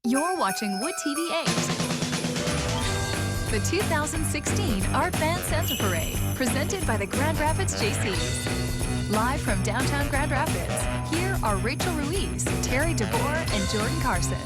You're watching Wood TV 8. The 2016 Art Band Santa Parade, presented by the Grand Rapids JCs. Live from downtown Grand Rapids, here are Rachel Ruiz, Terry DeBoer, and Jordan Carson.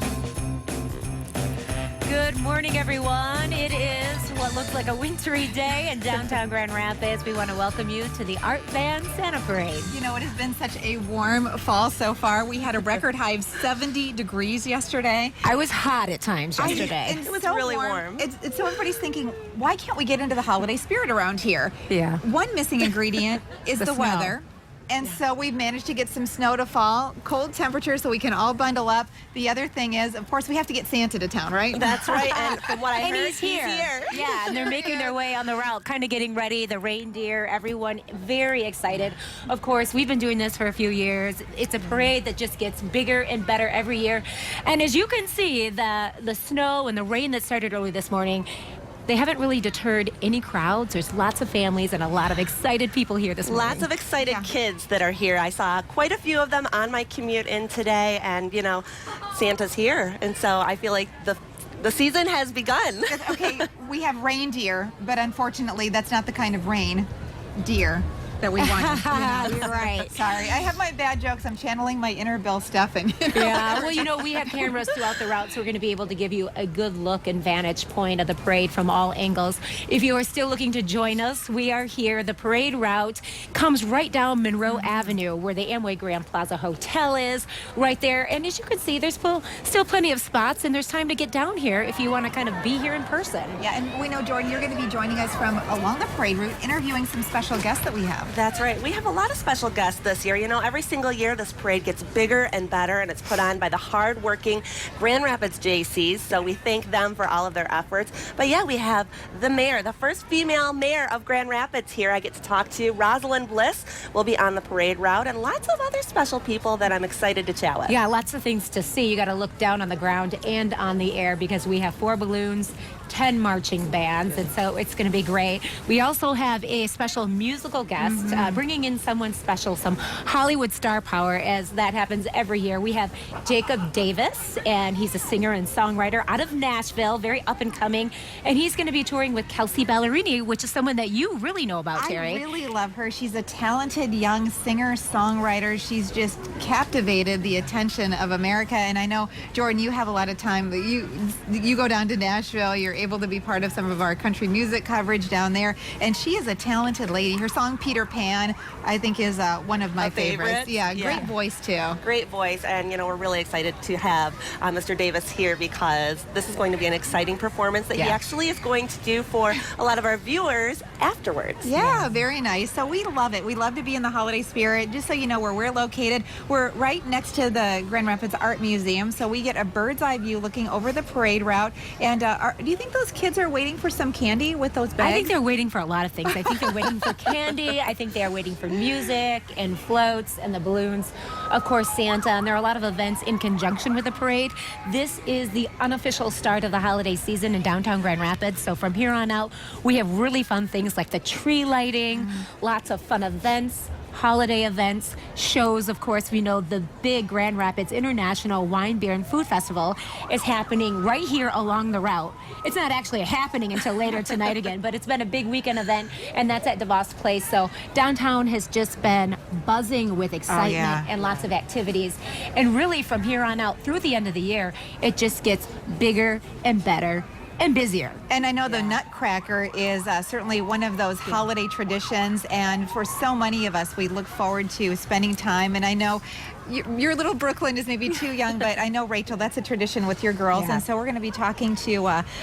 Good morning, everyone. It is what looks like a wintry day in downtown Grand Rapids. We want to welcome you to the Art Band Santa Parade. You know, it has been such a warm fall so far. We had a record high of 70 degrees yesterday. I was hot at times yesterday. It was so really warm. It's so everybody's thinking, why can't we get into the holiday spirit around here? Yeah. One missing ingredient is the weather. And so we've managed to get some snow to fall, cold temperatures so we can all bundle up. The other thing is, of course, we have to get Santa to town, right? That's right. And from what I heard, he's here. Yeah, and they're making their way on the route, kind of getting ready. The reindeer, everyone very excited. Of course, we've been doing this for a few years. It's a parade that just gets bigger and better every year. And as you can see, the snow and the rain that started early this morning, they haven't really deterred any crowds. There's lots of families and a lot of excited people here this morning. Lots of excited kids that are here. I saw quite a few of them on my commute in today, and you know, Santa's here, and so I feel like the season has begun. Okay, we have reindeer, but unfortunately, that's not the kind of reindeer that we want. You're right. Sorry, I have my bad jokes. I'm channeling my inner Bill Steffen. Yeah, well, you know, we have cameras throughout the route, so we're going to be able to give you a good look and vantage point of the parade from all angles. If you are still looking to join us, we are here. The parade route comes right down Monroe Avenue, where the Amway Grand Plaza Hotel is, right there. And as you can see, there's still plenty of spots, and there's time to get down here if you want to kind of be here in person. Yeah, and we know, Jordan, you're going to be joining us from along the parade route, interviewing some special guests that we have. That's right. We have a lot of special guests this year. You know, every single year this parade gets bigger and better, and it's put on by the hard-working Grand Rapids JCs, so we thank them for all of their efforts. But yeah, we have the mayor, the first female mayor of Grand Rapids here. I get to talk to Rosalind Bliss. Will be on the parade route, and lots of other special people that I'm excited to chat with. Yeah, lots of things to see. You got to look down on the ground and on the air because we have 4 balloons, 10 marching bands, and so it's going to be great. We also have a special musical guest, bringing in someone special, some Hollywood star power, as that happens every year. We have Jacob Davis, and he's a singer and songwriter out of Nashville, very up and coming, and he's going to be touring with Kelsey Ballerini, which is someone that you really know about, Terry. I really love her. She's a talented young singer-songwriter. She's just captivated the attention of America, and I know, Jordan, you have a lot of time. You go down to Nashville. You're able to be part of some of our country music coverage down there, and she is a talented lady. Her song Peter Pan, I think, is one of my favorites. Yeah, great voice too. Great voice, and you know, we're really excited to have Mr. Davis here because this is going to be an exciting performance that he actually is going to do for a lot of our viewers afterwards. Yeah, very nice. So we love it. We love to be in the holiday spirit. Just so you know where we're located, we're right next to the Grand Rapids Art Museum, so we get a bird's eye view looking over the parade route. And do you think those kids are waiting for some candy with those bags? I think they're waiting for a lot of things. I think they're waiting for candy. I think they are waiting for music and floats and the balloons. Of course, Santa, and there are a lot of events in conjunction with the parade. This is the unofficial start of the holiday season in downtown Grand Rapids. So from here on out, we have really fun things like the tree lighting, lots of fun events, holiday events, shows. Of course, we know the big Grand Rapids International Wine, Beer, and Food Festival is happening right here along the route. It's not actually happening until later tonight again, but it's been a big weekend event, and that's at DeVos Place. So downtown has just been buzzing with excitement and lots of activities. And really, from here on out through the end of the year, it just gets bigger and better and busier. And I know the Nutcracker is certainly one of those holiday traditions, and for so many of us, we look forward to spending time. And I know your little Brooklyn is maybe too young, but I know, Rachel, that's a tradition with your girls, and so we're going to be talking to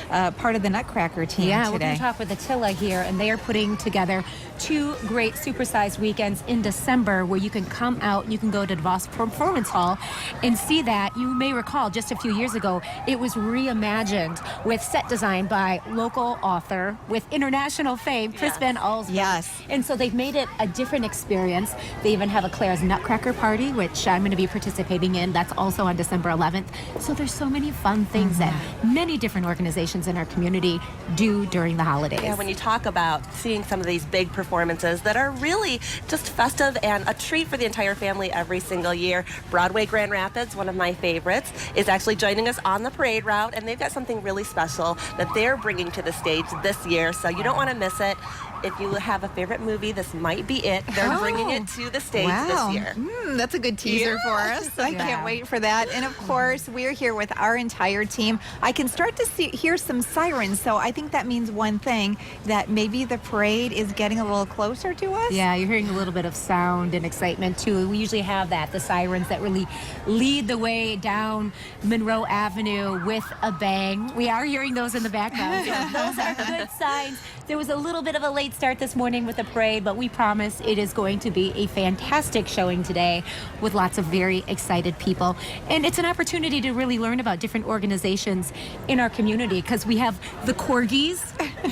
part of the Nutcracker team today. We're going to talk with Attila here, and they are putting together 2 great supersized weekends in December where you can come out, you can go to DeVos Performance Hall and see that. You may recall just a few years ago, it was reimagined with set design by local author with international fame, Chris Van Allsburg. Yes. And so they've made it a different experience. They even have a Claire's Nutcracker party, which I'm going to be participating in. That's also on December 11th. So there's so many fun things that many different organizations in our community do during the holidays. Yeah, when you talk about seeing some of these big performances that are really just festive and a treat for the entire family every single year, Broadway Grand Rapids, one of my favorites, is actually joining us on the parade route, and they've got something really special that they're bringing to the stage this year, so you don't want to miss it. If you have a favorite movie, this might be it. They're bringing it to the stage this year. That's a good teaser for us. I can't wait for that. And of course, we're here with our entire team. I can start to hear some sirens, so I think that means one thing, that maybe the parade is getting a little closer to us. Yeah, you're hearing a little bit of sound and excitement too. We usually have that, the sirens that really lead the way down Monroe Avenue with a bang. We are hearing those in the background. Those are good signs. There was a little bit of a late start this morning with the parade, but we promise it is going to be a fantastic showing today with lots of very excited people. And it's an opportunity to really learn about different organizations in our community, because we have the Corgis,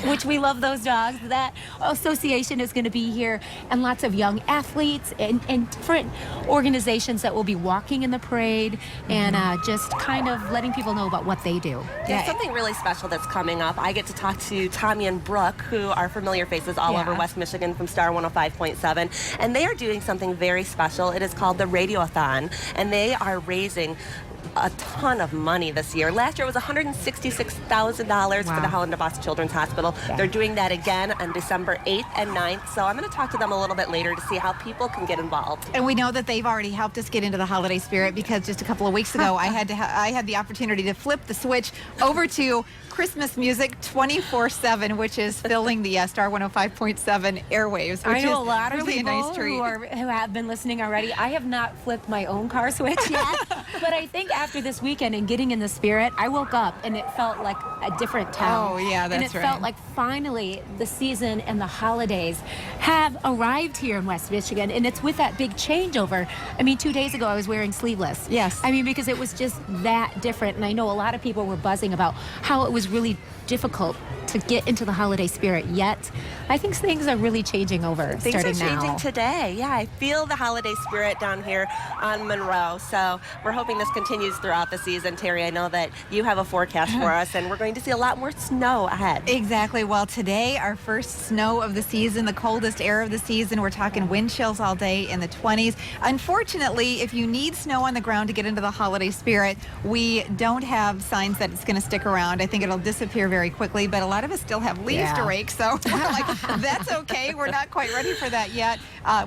which we love those dogs. That association is going to be here, and lots of young athletes and different organizations that will be walking in the parade and just kind of letting people know about what they do. Yeah, something really special that's coming up. I get to talk to Tommy and Brooke, who are familiar faces all over West Michigan from Star 105.7, and they are doing something very special. It is called the Radioathon, and they are raising a ton of money this year. Last year it was $166,000 for the Holland DeVos Children's Hospital. They're doing that again on December 8th and 9th, so I'm going to talk to them a little bit later to see how people can get involved. And we know that they've already helped us get into the holiday spirit, because just a couple of weeks ago I had the opportunity to flip the switch over to Christmas music 24/7, which is filling the Star 105.7 airwaves, which I know is a lot of really people a nice treat. who have been listening already. I have not flipped my own car switch yet, but I think after this weekend and getting in the spirit, I woke up and it felt like a different town. Oh, yeah, that's right. And it felt like finally the season and the holidays have arrived here in West Michigan, and it's with that big changeover. I mean, 2 days ago I was wearing sleeveless. Yes. I mean, because it was just that different, and I know a lot of people were buzzing about how it was really difficult to get into the holiday spirit, yet I think things are really changing over Things starting are changing now. today. Yeah, I feel the holiday spirit down here on Monroe, so we're hoping this continues throughout the season. Terry, I know that you have a forecast for us, and we're going to see a lot more snow ahead. Exactly. Well, today, our first snow of the season, the coldest air of the season. We're talking wind chills all day in the 20s. Unfortunately, if you need snow on the ground to get into the holiday spirit, we don't have signs that it's going to stick around. I think it'll disappear very quickly, but a lot of us still have leaves to rake, so we're like, that's okay. We're not quite ready for that yet.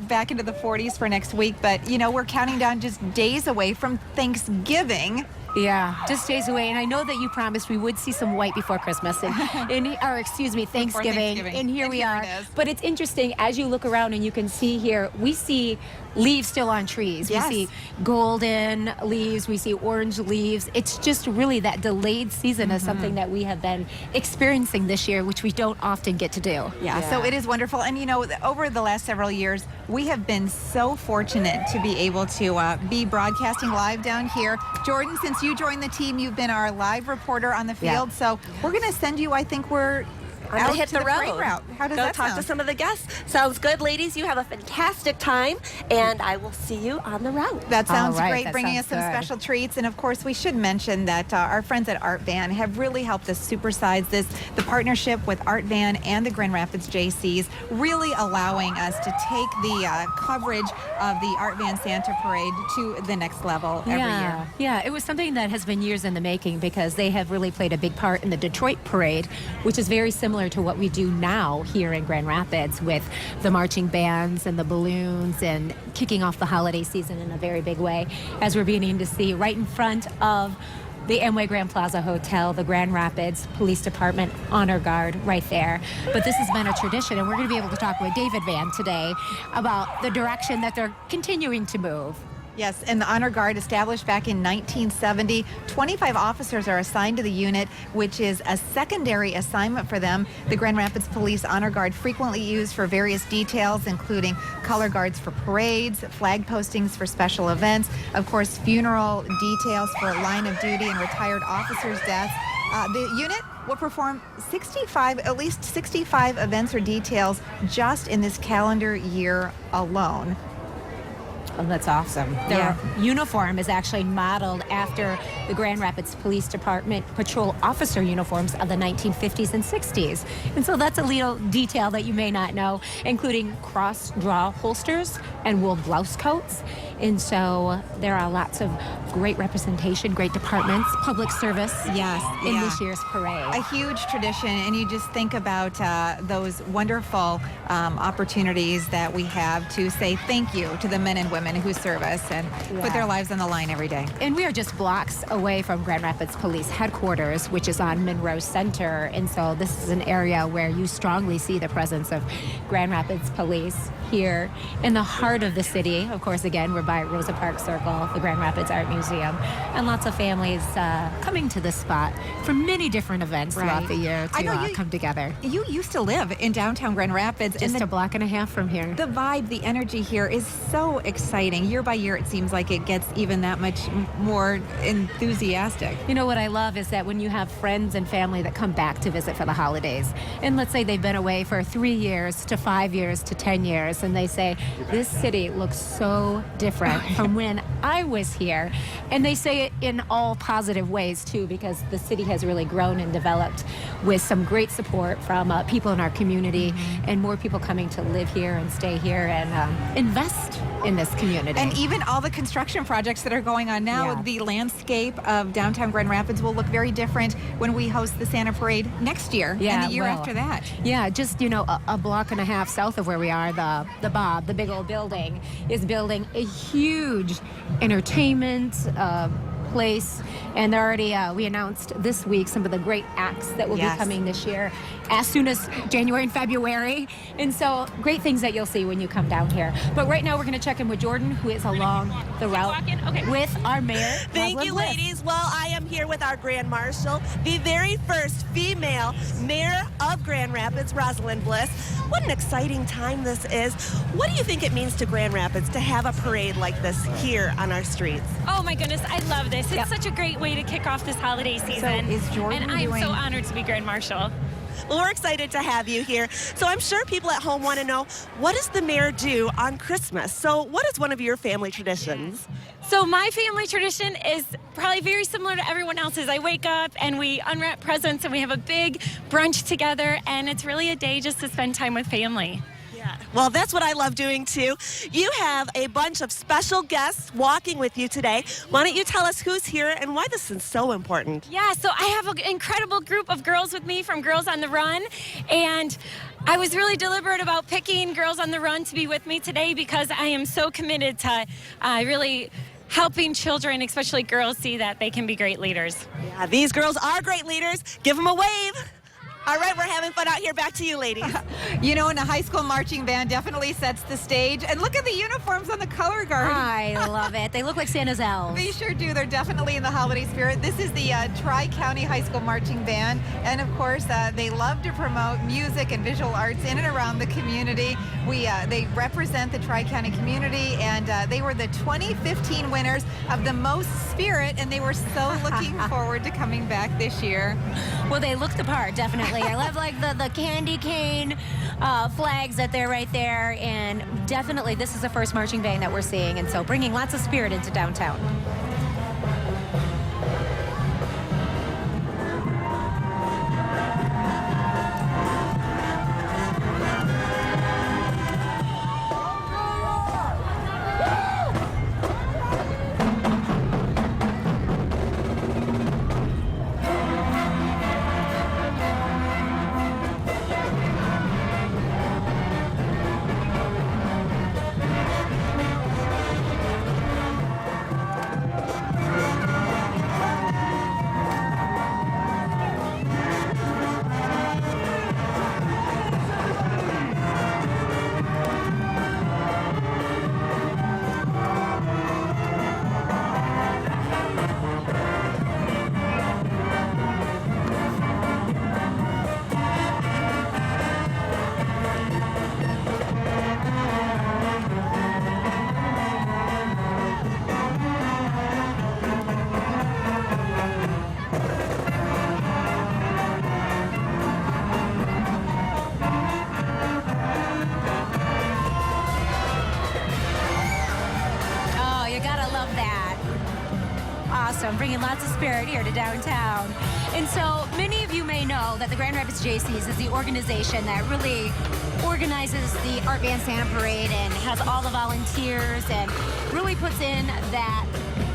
Back into the 40s for next week, but you know, we're counting down just days away from Thanksgiving. Yeah, just days away. And I know that you promised we would see some white before Christmas, or excuse me, Thanksgiving. And here we are. But it's interesting, as you look around and you can see here, we see leaves still on trees. Yes. We see golden leaves, we see orange leaves. It's just really that delayed season is something that we have been experiencing this year, which we don't often get to do. Yeah, so it is wonderful. And you know, over the last several years, we have been so fortunate to be able to be broadcasting live down here. Jordan, since you joined the team, you've been our live reporter on the field. So we're going to send you, I think I'm going to hit the parade road. route. How does Go that talk sound? to some of the guests. Sounds good, ladies. You have a fantastic time, and I will see you on the route. That sounds All right, great, that bringing us sounds some good. special treats. And of course, we should mention that our friends at Art Van have really helped us supersize this. The partnership with Art Van and the Grand Rapids JCs really allowing us to take the coverage of the Art Van Santa Parade to the next level every year. Yeah, it was something that has been years in the making, because they have really played a big part in the Detroit Parade, which is very similar to what we do now here in Grand Rapids with the marching bands and the balloons and kicking off the holiday season in a very big way, as we're beginning to see right in front of the Amway Grand Plaza Hotel, the Grand Rapids Police Department Honor Guard right there. But this has been a tradition, and we're going to be able to talk with David Van today about the direction that they're continuing to move. Yes, and the Honor Guard, established back in 1970. 25 officers are assigned to the unit, which is a secondary assignment for them. The Grand Rapids Police Honor Guard frequently used for various details, including color guards for parades, flag postings for special events, of course, funeral details for line of duty and retired officers' deaths. The unit will perform at least 65 events or details just in this calendar year alone. Oh, that's awesome. Their uniform is actually modeled after the Grand Rapids Police Department patrol officer uniforms of the 1950s and 60s. And so that's a little detail that you may not know, including cross-draw holsters and wool blouse coats. And so there are lots of great representation, great departments, public service in this year's parade. A huge tradition, and you just think about those wonderful opportunities that we have to say thank you to the men and women who serve us and put their lives on the line every day. And we are just blocks away from Grand Rapids Police Headquarters, which is on Monroe Center. And so this is an area where you strongly see the presence of Grand Rapids Police here in the heart of the city. Of course, again, we're by Rosa Parks Circle, the Grand Rapids Art Museum, and lots of families coming to this spot for many different events throughout the year to come together. You used to live in downtown Grand Rapids. Just a block and a half from here. The vibe, the energy here is so exciting. Year by year, it seems like it gets even that much more enthusiastic. You know what I love is that when you have friends and family that come back to visit for the holidays, and let's say they've been away for 3 years to 5 years to 10 years, and they say, this city looks so different from when I was here. And they say it in all positive ways, too, because the city has really grown and developed with some great support from people in our community and more people coming to live here and stay here and invest in this community. And even all the construction projects that are going on now, the landscape of downtown Grand Rapids will look very different when we host the Santa Parade next year and the year after that. Yeah, just, a block and a half south of where we are, the Bob, the big old building, is building a huge entertainment place, and they're already we announced this week some of the great acts that will be coming this year as soon as January and February, and so great things that you'll see when you come down here. But right now we're going to check in with Jordan, who is along the route with our mayor. Thank you, ladies. Well, I am here with our Grand Marshal, the very first female mayor of Grand Rapids, Rosalind Bliss. What an exciting time this is. What do you think it means to Grand Rapids to have a parade like this here on our streets? Oh my goodness, I love this. It's such a great way to kick off this holiday season. So is Jordan and I am so honored to be Grand Marshal. Well, we're excited to have you here. So I'm sure people at home want to know, what does the mayor do on Christmas? So what is one of your family traditions? So my family tradition is probably very similar to everyone else's. I wake up and we unwrap presents and we have a big brunch together, and it's really a day just to spend time with family. Well, that's what I love doing, too. You have a bunch of special guests walking with you today. Why don't you tell us who's here and why this is so important? Yeah, so I have an incredible group of girls with me from Girls on the Run, and I was really deliberate about picking Girls on the Run to be with me today because I am so committed to really helping children, especially girls, see that they can be great leaders. Yeah, these girls are great leaders. Give them a wave. All right, we're having fun out here. Back to you, ladies. And a high school marching band definitely sets the stage. And look at the uniforms on the color guard. I love it. They look like Santa's elves. They sure do. They're definitely in the holiday spirit. This is the Tri-County High School Marching Band. And, of course, they love to promote music and visual arts in and around the community. They represent the Tri-County community, and they were the 2015 winners of the Most Spirit, and they were so looking forward to coming back this year. Well, they look the part, definitely. I love the candy cane flags that they're right there, and definitely this is the first marching band that we're seeing, and so bringing lots of spirit into downtown. bringing lots of spirit here to downtown. And so many of you may know that the Grand Rapids JCs is the organization that really organizes the Art Van Santa Parade and has all the volunteers and really puts in that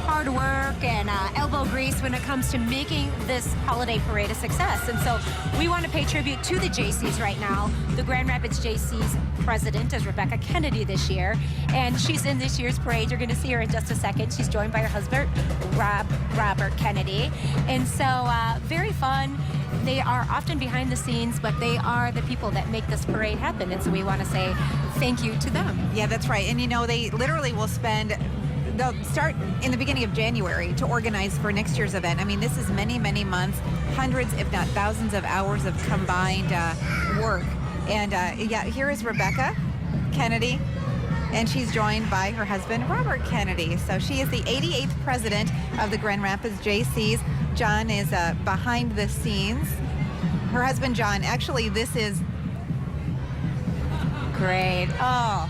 hard work and elbow grease when it comes to making this holiday parade a success. And so we want to pay tribute to the JCs right now. The Grand Rapids JCs president is Rebecca Kennedy this year, and she's in this year's parade. You're going to see her in just a second. She's joined by her husband, Robert Kennedy. And so very fun. They are often behind the scenes, but they are the people that make this parade happen. And so we want to say thank you to them. Yeah, that's right. And you know, they literally will they'll start in the beginning of January to organize for next year's event. I mean, this is many, many months, hundreds, if not thousands of hours of combined work. And yeah, here is Rebecca Kennedy, and she's joined by her husband, Robert Kennedy. So she is the 88th president of the Grand Rapids JCs. John is behind the scenes. Her husband, John, actually, this is great. Oh,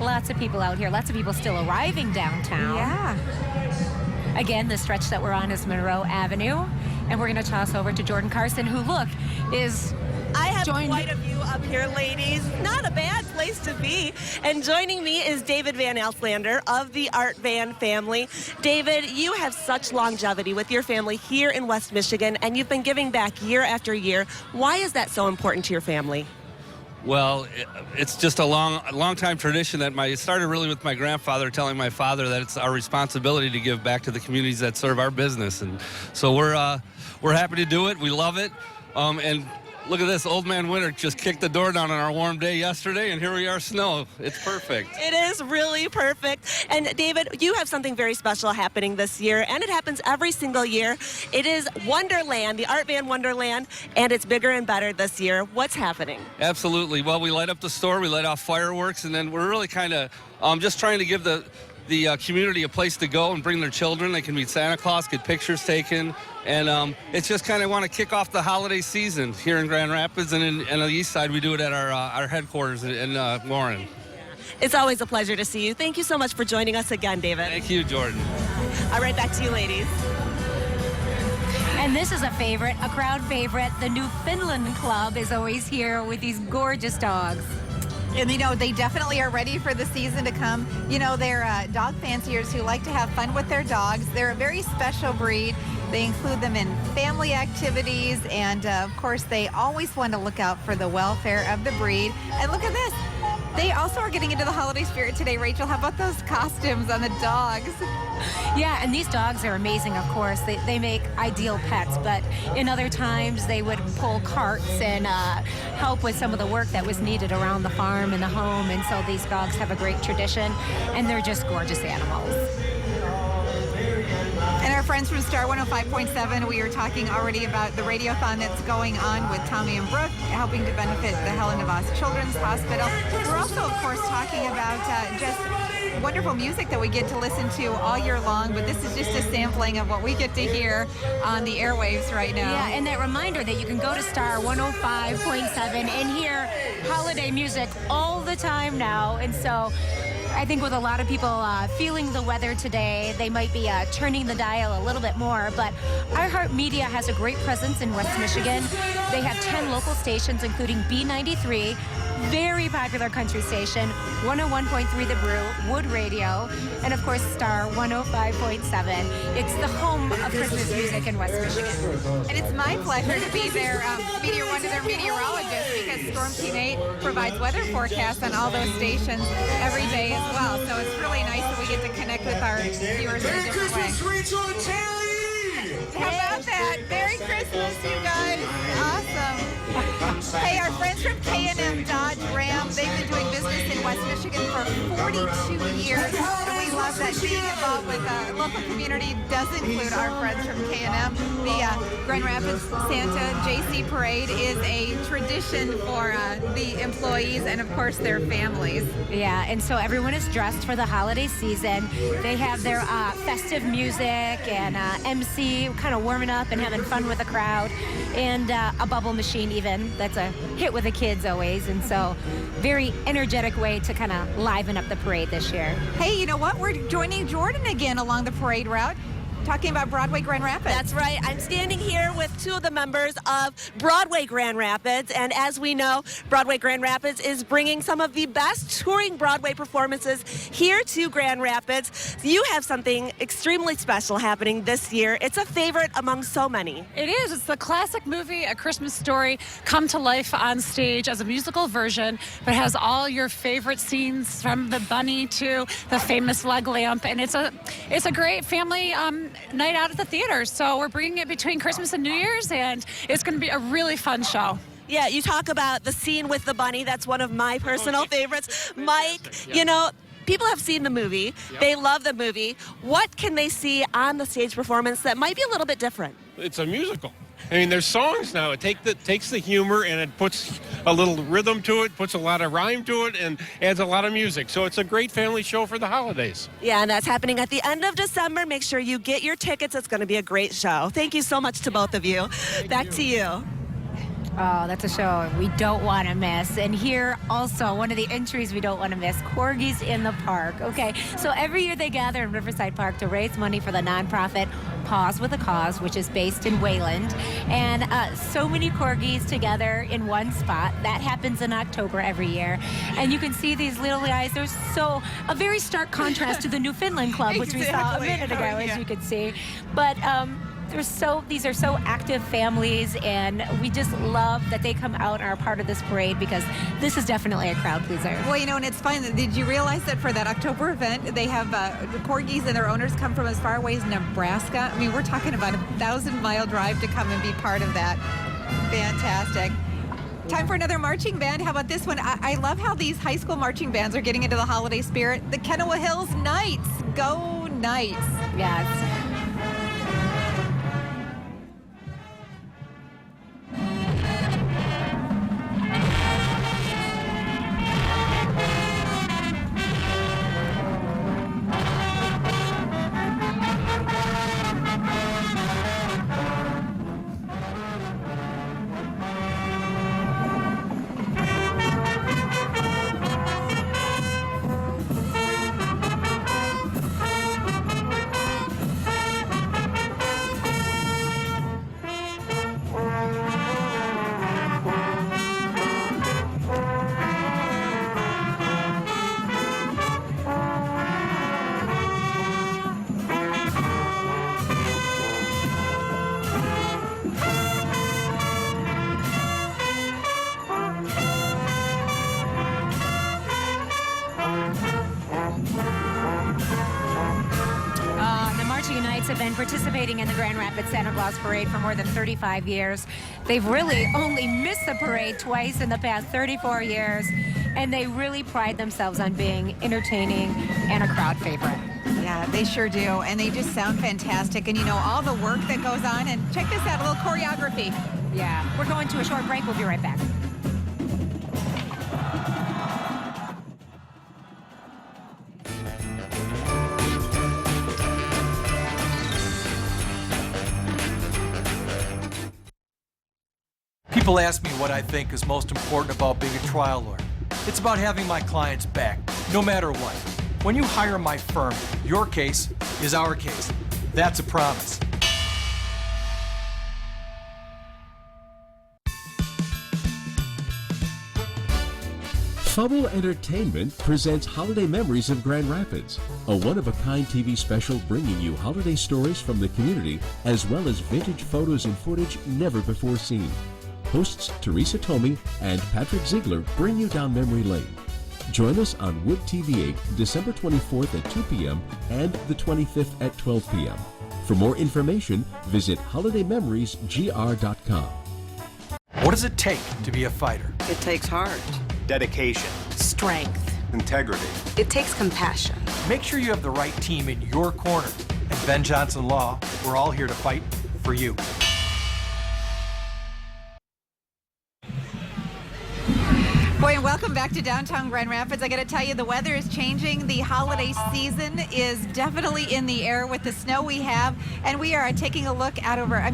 lots of people out here. Lots of people still arriving downtown. Yeah. Again, the stretch that we're on is Monroe Avenue. And we're going to toss over to Jordan Carson, who, look, is I have joined quite a view up here, ladies. Not a bad place to be. And joining me is David Van Alslander of the Art Van family. David, you have such longevity with your family here in West Michigan, and you've been giving back year after year. Why is that so important to your family? Well, it's just a long time tradition that it started really with my grandfather telling my father that it's our responsibility to give back to the communities that serve our business, and so we're happy to do it. We love it, and look at this. Old Man Winter just kicked the door down on our warm day yesterday, and here we are, snow. It's perfect. It is really perfect. And David, you have something very special happening this year, and it happens every single year. It is Wonderland, the Art Van Wonderland, and it's bigger and better this year. What's happening? Absolutely. Well, we light up the store, we light off fireworks, and then we're really kind of just trying to give the community a place to go and bring their children. They can meet Santa Claus, get pictures taken, and it's just kind of want to kick off the holiday season here in Grand Rapids, and on the east side we do it at our headquarters in Warren. It's always a pleasure to see you. Thank you so much for joining us again, David. Thank you, Jordan. All right, back to you, ladies. And this is a favorite, a crowd favorite. The Newfoundland Club is always here with these gorgeous dogs. And, you know, they definitely are ready for the season to come. You know, they're dog fanciers who like to have fun with their dogs. They're a very special breed. They include them in family activities. And, of course, they always want to look out for the welfare of the breed. And look at this. They also are getting into the holiday spirit today, Rachel. How about those costumes on the dogs? Yeah, and these dogs are amazing, of course. They make ideal pets, but in other times they would pull carts and help with some of the work that was needed around the farm and the home. And so these dogs have a great tradition, and they're just gorgeous animals. And our friends from Star 105.7, we are talking already about the Radioathon that's going on with Tommy and Brooke, helping to benefit the Helen of Oz Children's Hospital. We're also, of course, talking about just wonderful music that we get to listen to all year long, but this is just a sampling of what we get to hear on the airwaves right now. Yeah, and that reminder that you can go to Star 105.7 and hear holiday music all the time now. And so I think with a lot of people feeling the weather today, they might be turning the dial a little bit more. But iHeartMedia has a great presence in West Michigan. They have 10 local stations, including B93, very popular country station, 101.3 The Brew, Wood Radio, and of course Star 105.7. It's the home of Christmas music in West Michigan. And it's my pleasure to be their one of their meteorologists, because Storm Team 8 provides weather forecasts on all those stations every day as well. So it's really nice that we get to connect with our viewers in a different way. How about that? Merry Christmas, you guys. Awesome. Hey, our friends from K&M Dodge Ram, they've been doing business in West Michigan for 42 years. And we love that being involved with the local community does include our friends from K&M. The Grand Rapids Santa JC Parade is a tradition for the employees and, of course, their families. Yeah, and so everyone is dressed for the holiday season. They have their festive music and MC kind of warming up and having fun with the crowd, and a bubble machine even. That's a hit with the kids always, and so very energetic way to kind of liven up the parade this year. Hey, you know what? We're joining Jordan again along the parade route. talking about Broadway Grand Rapids. That's right. I'm standing here with two of the members of Broadway Grand Rapids, and as we know, Broadway Grand Rapids is bringing some of the best touring Broadway performances here to Grand Rapids. You have something extremely special happening this year. It's a favorite among so many. It is. It's the classic movie, A Christmas Story, come to life on stage as a musical version, but has all your favorite scenes from the bunny to the famous leg lamp, and it's a great family night out at the theater. So we're bringing it between Christmas and New Year's, and it's going to be a really fun show. Yeah, you talk about the scene with the bunny. That's one of my personal favorites. Mike, you know, people have seen the movie. Yep. They love the movie. What can they see on the stage performance that might be a little bit different? It's a musical. I mean, there's songs now. It takes the humor and it puts a little rhythm to it, puts a lot of rhyme to it, and adds a lot of music. So it's a great family show for the holidays. Yeah, and that's happening at the end of December. Make sure you get your tickets. It's going to be a great show. Thank you so much to both of you. Back to you. Oh, that's a show we don't want to miss. And here also, one of the entries we don't want to miss, Corgis in the Park. Okay, so every year they gather in Riverside Park to raise money for the nonprofit Pause with a Cause, which is based in Wayland. And so many Corgis together in one spot. That happens in October every year. And you can see these little guys. There's a very stark contrast to the Newfoundland Club, which we saw a minute ago, as you can see. But these are so active families, and we just love that they come out and are part of this parade, because this is definitely a crowd pleaser. Well, you know, and it's fun. Did you realize that for that October event, they have the Corgis and their owners come from as far away as Nebraska? I mean, we're talking about a 1,000-mile drive to come and be part of that. Fantastic. Time for another marching band. How about this one? I love how these high school marching bands are getting into the holiday spirit. The Kennewa Hills Knights. Go Knights. Yes. Have been participating in the Grand Rapids Santa Claus Parade for more than 35 years. They've really only missed the parade twice in the past 34 years, and they really pride themselves on being entertaining and a crowd favorite. Yeah, they sure do, and they just sound fantastic. And you know, all the work that goes on, and check this out, a little choreography. Yeah, we're going to a short break. We'll be right back. People ask me what I think is most important about being a trial lawyer. It's about having my clients back, no matter what. When you hire my firm, your case is our case. That's a promise. Fubble Entertainment presents Holiday Memories of Grand Rapids, a one-of-a-kind TV special bringing you holiday stories from the community, as well as vintage photos and footage never before seen. Hosts Teresa Tomey and Patrick Ziegler bring you down memory lane. Join us on Wood TV 8, December 24th at 2 p.m. and the 25th at 12 p.m. For more information, visit holidaymemoriesgr.com. What does it take to be a fighter? It takes heart, dedication, strength, integrity. It takes compassion. Make sure you have the right team in your corner. At Ben Johnson Law, we're all here to fight for you. Boy, And welcome back to downtown Grand Rapids. I got to tell you, the weather is changing. The holiday season is definitely in the air with the snow we have. And we are taking a look out over, I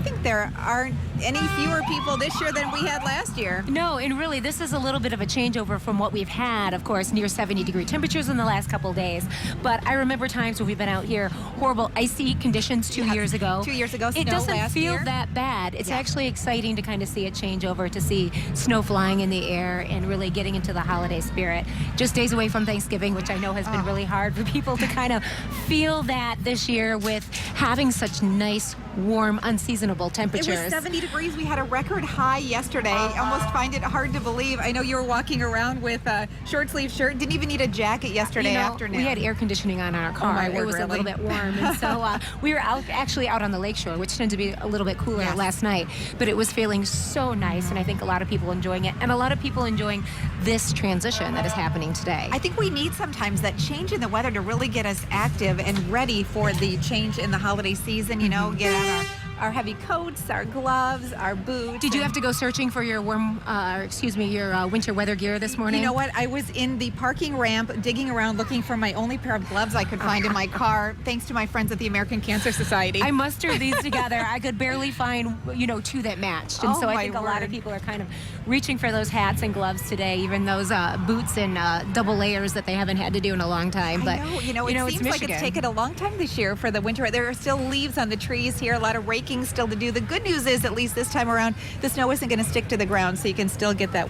think there aren't any fewer people this year than we had last year. No, and really, this is a little bit of a changeover from what we've had, of course, near 70-degree temperatures in the last couple of days. But I remember times when we've been out here, horrible icy conditions 2 years ago. 2 years ago, snow It doesn't last feel year. that bad. It's actually exciting to kind of see it change over, to see snow flying in the air and really getting into the holiday spirit. Just days away from Thanksgiving, which I know has been really hard for people to kind of feel that this year with having such nice, warm, unseasonable temperatures. It was 70 degrees. We had a record high yesterday. I almost find it hard to believe. I know you were walking around with a short sleeve shirt. Didn't even need a jacket yesterday afternoon. We had air conditioning on our car. my word, it was a really? little bit warm. And so we were actually out on the lakeshore, which tended to be a little bit cooler last night. But it was feeling so nice, and I think a lot of people enjoying it, and a lot of people enjoying this transition that is happening today. I think we need sometimes that change in the weather to really get us active and ready for the change in the holiday season. You know, get out our heavy coats, our gloves, our boots. Did you have to go searching for your your winter weather gear this morning? You know what? I was in the parking ramp digging around looking for my only pair of gloves I could find in my car, thanks to my friends at the American Cancer Society. I mustered these together. I could barely find, two that matched. And so I think a lot of people are kind of reaching for those hats and gloves today, even those boots and double layers that they haven't had to do in a long time. But it seems like it's taken a long time this year for the winter. There are still leaves on the trees here, a lot of raking still to do. The good news is, at least this time around, the snow isn't going to stick to the ground, so you can still get that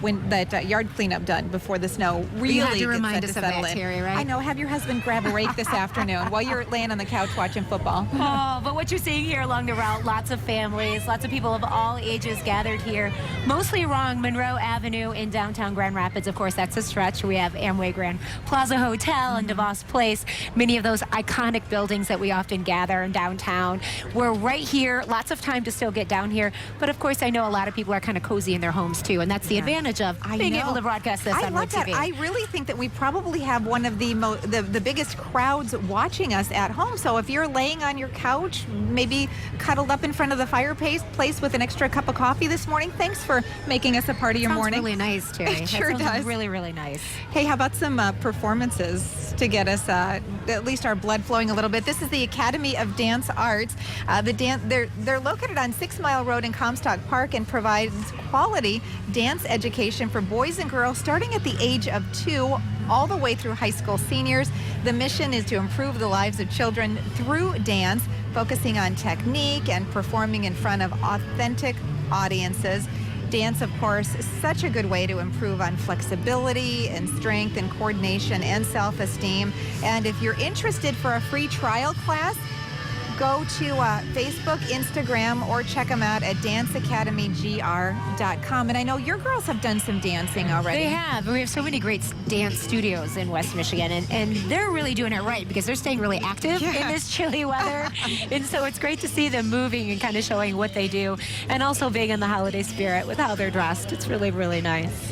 yard cleanup done before the snow really you had to gets remind set us to of settle that, in. Terry, right? I know. Have your husband grab a rake this afternoon while you're laying on the couch watching football. Oh, but what you're seeing here along the route, lots of families, lots of people of all ages gathered here, mostly along Monroe Avenue in downtown Grand Rapids. Of course, that's a stretch. We have Amway Grand Plaza Hotel and DeVos Place, many of those iconic buildings that we often gather in downtown. We're right here, lots of time to still get down here, but of course I know a lot of people are kind of cozy in their homes too, and that's the advantage of being able to broadcast this on love that. TV. I really think that we probably have one of the biggest crowds watching us at home. So if you're laying on your couch, maybe cuddled up in front of the fireplace with an extra cup of coffee this morning, thanks for making us a part of your Sounds morning. Really nice, Terry. It sure does. Really, really nice. Hey, how about some performances to get us at least our blood flowing a little bit? This is the Academy of Dance Arts. They're located on 6 Mile Road in Comstock Park and provides quality dance education for boys and girls starting at the age of 2 all the way through high school seniors. The mission is to improve the lives of children through dance, focusing on technique and performing in front of authentic audiences. Dance, of course, is such a good way to improve on flexibility and strength and coordination and self-esteem. And if you're interested for a free trial class, go to Facebook, Instagram, or check them out at danceacademygr.com. And I know your girls have done some dancing already. They have. We have so many great dance studios in West Michigan, and they're really doing it right because they're staying really active in this chilly weather. And so it's great to see them moving and kind of showing what they do, and also being in the holiday spirit with how they're dressed. It's really, really nice.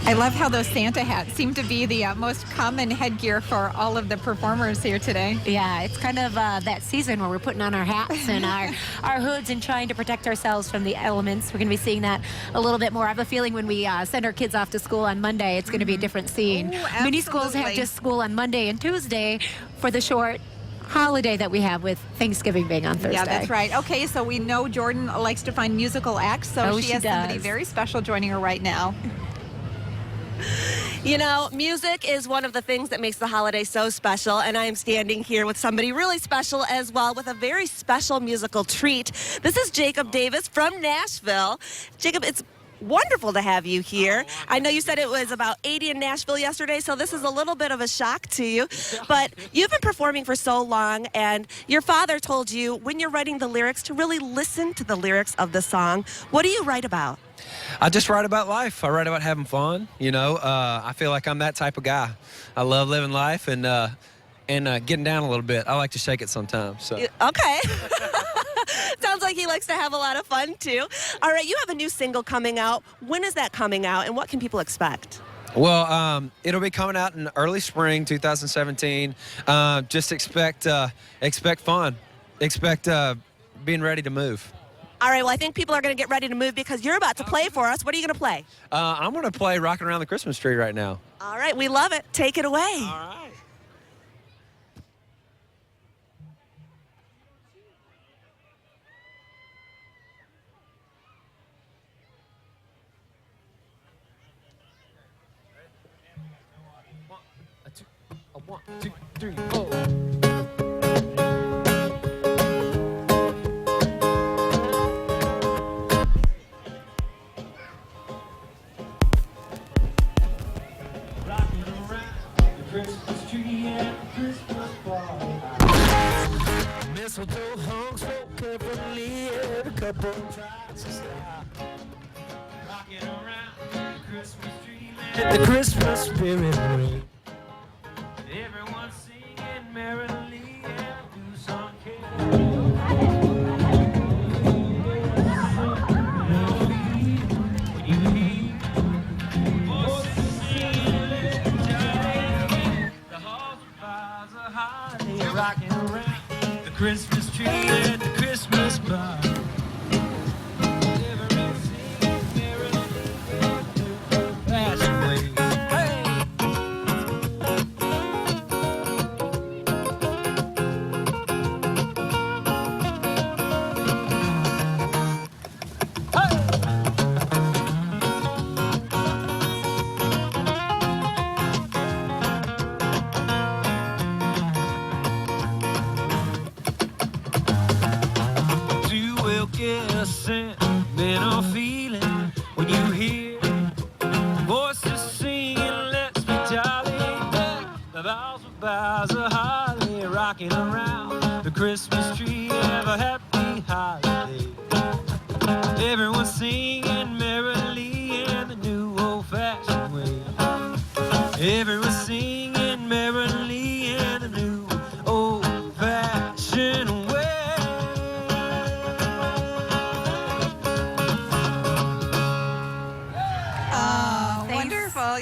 I love how those Santa hats seem to be the most common headgear for all of the performers here today. Yeah, it's kind of that season where we're putting on our hats and our hoods and trying to protect ourselves from the elements. We're going to be seeing that a little bit more. I have a feeling when we send our kids off to school on Monday, it's going to be a different scene. Oh, many schools have just school on Monday and Tuesday for the short holiday that we have with Thanksgiving being on Thursday. Yeah, that's right. Okay, so we know Jordan likes to find musical acts, so she has somebody very special joining her right now. You know, music is one of the things that makes the holiday so special, and I am standing here with somebody really special as well with a very special musical treat. This is Jacob Davis from Nashville. Jacob, it's wonderful to have you here. I know you said it was about 80 in Nashville yesterday, so this is a little bit of a shock to you, but you've been performing for so long, and your father told you when you're writing the lyrics to really listen to the lyrics of the song. What do you write about? I just write about life. I write about having fun. I feel like I'm that type of guy. I love living life and getting down a little bit. I like to shake it sometimes. So. Okay. Sounds like he likes to have a lot of fun, too. All right, you have a new single coming out. When is that coming out, and what can people expect? Well, it'll be coming out in early spring 2017. Just expect fun. Expect being ready to move. All right, well, I think people are going to get ready to move because you're about to play for us. What are you going to play? I'm going to play Rocking Around the Christmas Tree right now. All right, we love it. Take it away. All right. One, two, three, four. Christmas tree and Christmas ball. Mistletoe hung so carefully, every couple tries to stop. Rocking around the Christmas tree, let the Christmas spirit ring. Everyone singing merrily and do some rocking around the Christmas tree at the Christmas bar. Everyone singing merrily and fashion way. Get a sentimental feeling when you hear voices singing, let's be jolly. The boughs of holly rocking around the Christmas tree. Have a happy holiday. Everyone singing merrily in the new old-fashioned way. Everyone singing merrily in the new old-fashioned way.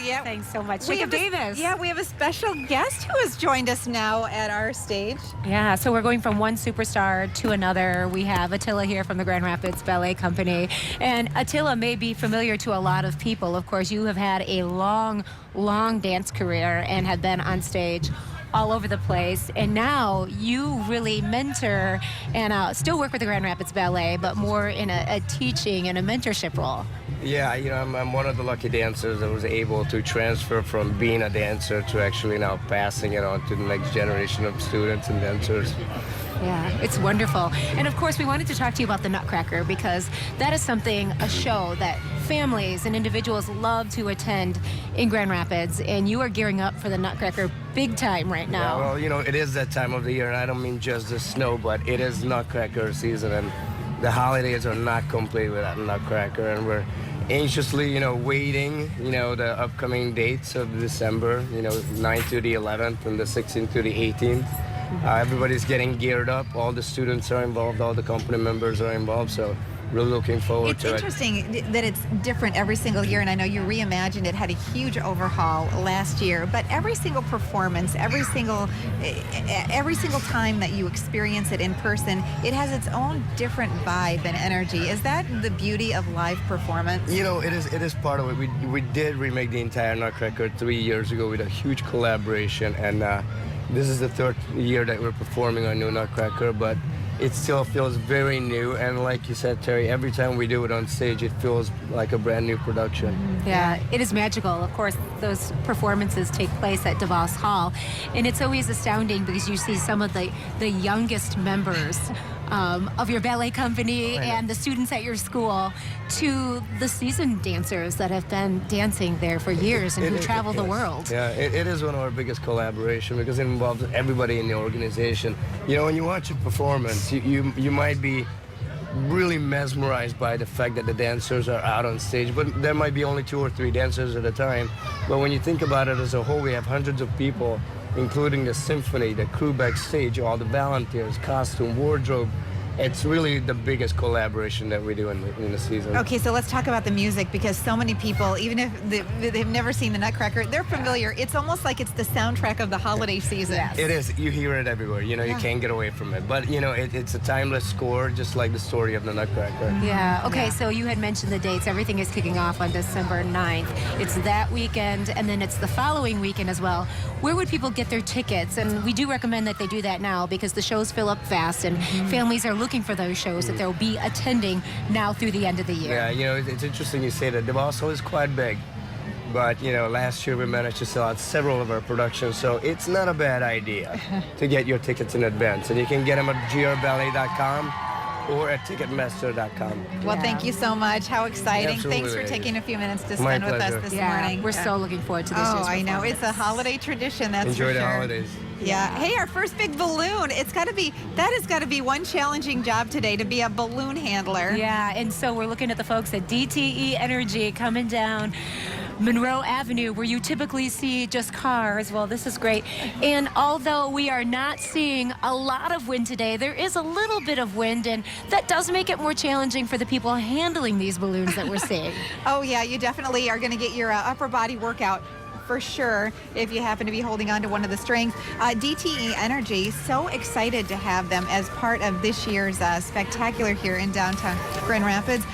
Yeah. Thanks so much. We Jacob Davis. We have a special guest who has joined us now at our stage. Yeah, so we're going from one superstar to another. We have Attila here from the Grand Rapids Ballet Company. And Attila may be familiar to a lot of people. Of course, you have had a long, long dance career and have been on stage all over the place, and now you really mentor and still work with the Grand Rapids Ballet, but more in a teaching and a mentorship role. Yeah, I'm one of the lucky dancers that was able to transfer from being a dancer to actually now passing it on to the next generation of students and dancers. Yeah, it's wonderful. And of course, we wanted to talk to you about the Nutcracker because that is a show that families and individuals love to attend in Grand Rapids, and you are gearing up for the Nutcracker big time right now. Yeah, well, it is that time of the year, and I don't mean just the snow, but it is Nutcracker season, and the holidays are not complete without Nutcracker, and we're anxiously, waiting, the upcoming dates of December, 9th to the 11th and the 16th to the 18th. Everybody's getting geared up. All the students are involved. All the company members are involved. So really looking forward to it. It's interesting that it's different every single year, and I know you reimagined it, had a huge overhaul last year, but every single performance, every single time that you experience it in person, it has its own different vibe and energy. Is that the beauty of live performance? It is part of it. We did remake the entire Nutcracker 3 years ago with a huge collaboration, and this is the third year that we're performing our new Nutcracker, but it still feels very new, and like you said, Terry, every time we do it on stage, it feels like a brand new production. Yeah, it is magical. Of course, those performances take place at DeVos Hall, and it's always astounding because you see some of the youngest members of your ballet company and the students at your school to the seasoned dancers that have been dancing there for years and who travel the world. Yeah, it is one of our biggest collaborations because it involves everybody in the organization. When you watch a performance, you might be really mesmerized by the fact that the dancers are out on stage, but there might be only 2 or 3 dancers at a time. But when you think about it as a whole, we have hundreds of people, including the symphony, the crew backstage, all the volunteers, costume, wardrobe, it's really the biggest collaboration that we do in the season. Okay, so let's talk about the music, because so many people, even if they've never seen the Nutcracker, they're familiar. It's almost like it's the soundtrack of the holiday season. Yes. It is. You hear it everywhere. You know, you can't get away from it. But, you know, it's a timeless score, just like the story of the Nutcracker. Yeah. Okay, so you had mentioned the dates. Everything is kicking off on December 9th. It's that weekend, and then it's the following weekend as well. Where would people get their tickets? And we do recommend that they do that now, because the shows fill up fast, and families are looking for those shows that they'll be attending now through the end of the year. Yeah, you know, it's interesting you say that. The Postal is quite big. But, you know, last year we managed to sell out several of our productions, so it's not a bad idea to get your tickets in advance. And you can get them at grballet.com or at ticketmaster.com. Well, thank you so much. How exciting. Absolutely. Thanks for taking a few minutes to My spend with us pleasure. this Yeah, morning. we're so looking forward to this year's I know. It's a performance. holiday tradition, that's Enjoy for the sure. holidays. Yeah. Hey, our first big balloon. That has got to be one challenging job today, to be a balloon handler. Yeah, and so we're looking at the folks at DTE Energy coming down Monroe Avenue, where you typically see just cars. Well, this is great. And although we are not seeing a lot of wind today, there is a little bit of wind, and that does make it more challenging for the people handling these balloons that we're seeing. Oh, yeah, you definitely are going to get your upper body workout for sure if you happen to be holding on to one of the strings. DTE Energy, so excited to have them as part of this year's spectacular here in downtown Grand Rapids.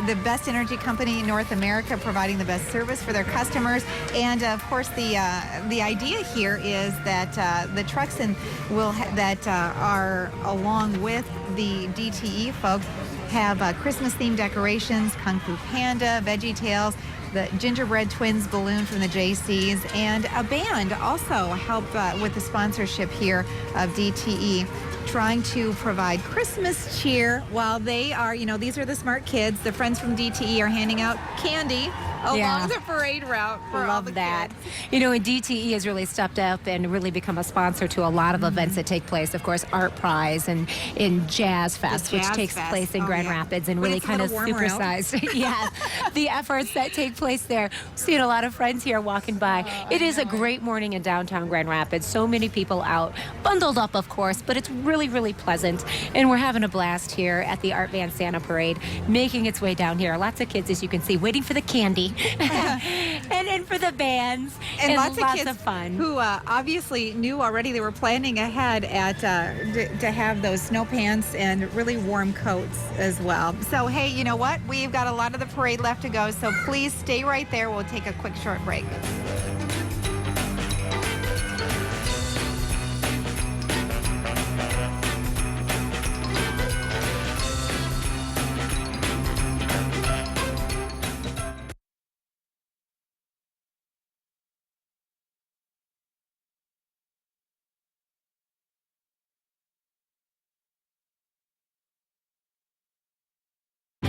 The best energy company in North America, providing the best service for their customers. And of course, the idea here is that the trucks that are along with the DTE folks have Christmas-themed decorations, Kung Fu Panda, Veggie Tales, the Gingerbread Twins balloon from the JCs, and a band also help with the sponsorship here of DTE, trying to provide Christmas cheer while they are, these are the smart kids. The friends from DTE are handing out candy along the parade route for all the that. kids. And DTE has really stepped up and really become a sponsor to a lot of events that take place. Of course, Art Prize and in Jazz Fest, which Jazz takes Fest. place in Grand Rapids, and When really it's a kind of little warmer out. supersized the efforts that take place there. Seeing a lot of friends here walking by. It is a great morning in downtown Grand Rapids. So many people out, bundled up, of course, but it's really, really pleasant. And we're having a blast here at the Reindeer and Santa parade, making its way down here. Lots of kids, as you can see, waiting for the candy. and for the bands, and lots of kids of fun. Who obviously knew already. They were planning ahead to have those snow pants and really warm coats as well. So hey, you know what? We've got a lot of the parade left to go, so please stay right there. We'll take a quick short break.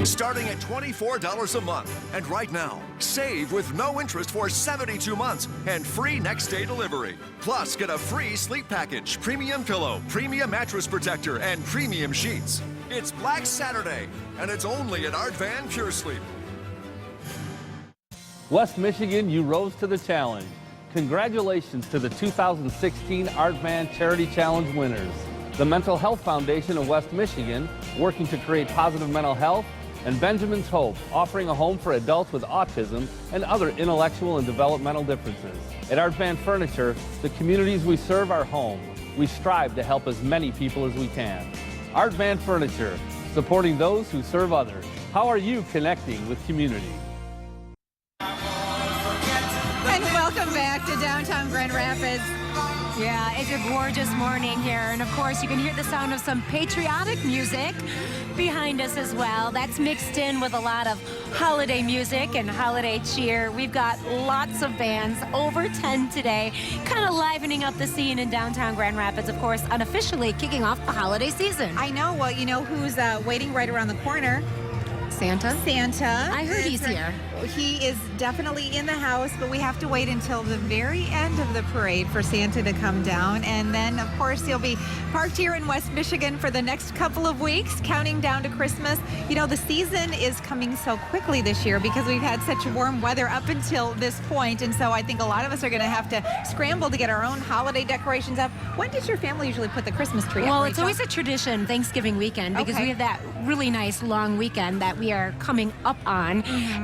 Starting at $24 a month. And right now, save with no interest for 72 months and free next day delivery. Plus, get a free sleep package, premium pillow, premium mattress protector, and premium sheets. It's Black Saturday, and it's only at Art Van Pure Sleep. West Michigan, you rose to the challenge. Congratulations to the 2016 Art Van Charity Challenge winners. The Mental Health Foundation of West Michigan, working to create positive mental health, and Benjamin's Hope, offering a home for adults with autism and other intellectual and developmental differences. At Art Van Furniture, the communities we serve are home. We strive to help as many people as we can. Art Van Furniture, supporting those who serve others. How are you connecting with community? And welcome back to downtown Grand Rapids. Yeah, it's a gorgeous morning here. And of course, you can hear the sound of some patriotic music behind us as well. That's mixed in with a lot of holiday music and holiday cheer. We've got lots of bands, over 10 today, kind of livening up the scene in downtown Grand Rapids, of course, unofficially kicking off the holiday season. I know. Well, you know who's waiting right around the corner? Santa? Santa. I heard he's here. He is definitely in the house, but we have to wait until the very end of the parade for Santa to come down. And then, of course, he'll be parked here in West Michigan for the next couple of weeks, counting down to Christmas. You know, the season is coming so quickly this year because we've had such warm weather up until this point. And so I think a lot of us are going to have to scramble to get our own holiday decorations up. When does your family usually put the Christmas tree up? Well, Rachel? it's always a tradition, Thanksgiving weekend, because Okay. we have that really nice long weekend that we are coming up on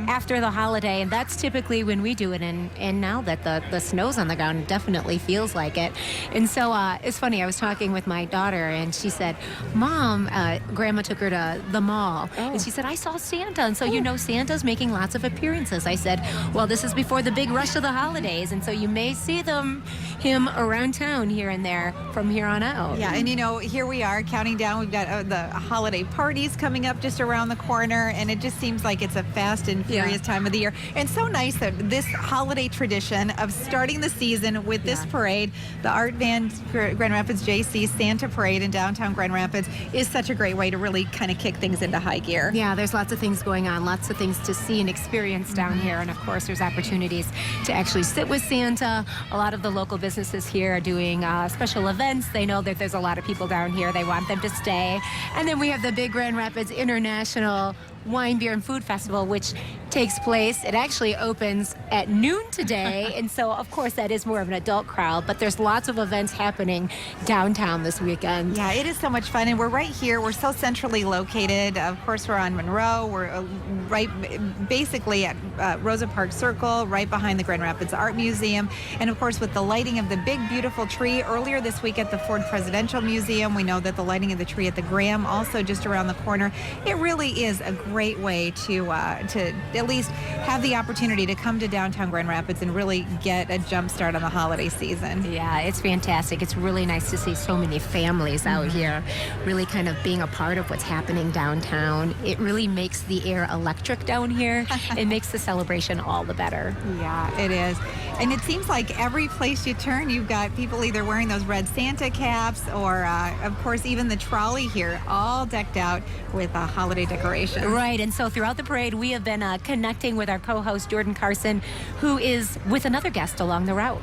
after the holiday, and that's typically when we do it. And now that the snow's on the ground, it definitely feels like it. And so it's funny, I was talking with my daughter, and she said, Mom, Grandma took her to the mall, and she said, I saw Santa. And so, you know, Santa's making lots of appearances. I said, well, this is before the big rush of the holidays, and so you may see him around town here and there from here on out. Yeah, and you know, here we are counting down. We've got the holiday parties coming up just around the corner, and it just seems like it's a fast and furious time of the year. And so nice that this holiday tradition of starting the season with this parade, the Art Van Grand Rapids JC Santa Parade in downtown Grand Rapids, is such a great way to really kind of kick things into high gear. Yeah, there's lots of things going on, lots of things to see and experience down here. And of course, there's opportunities to actually sit with Santa. A lot of the local businesses here are doing special events. They know that there's a lot of people down here. They want them to stay. And then we have the big Grand Rapids International Wine, Beer, and Food Festival, which takes place. It actually opens at noon today, and so of course that is more of an adult crowd, but there's lots of events happening downtown this weekend. Yeah, it is so much fun, and we're right here. We're so centrally located. Of course, we're on Monroe. We're right basically at Rosa Parks Circle, right behind the Grand Rapids Art Museum, and of course with the lighting of the big, beautiful tree earlier this week at the Ford Presidential Museum. We know that the lighting of the tree at the Graham also just around the corner. It really is a great way to at least have the opportunity to come to downtown Grand Rapids and really get a jump start on the holiday season. Yeah, it's fantastic. It's really nice to see so many families out here really kind of being a part of what's happening downtown. It really makes the air electric down here. It makes the celebration all the better. Yeah, it is. And it seems like every place you turn, you've got people either wearing those red Santa caps or, of course, even the trolley here, all decked out with holiday decorations. Right, and so throughout the parade, we have been connecting with our co-host, Jordan Carson, who is with another guest along the route.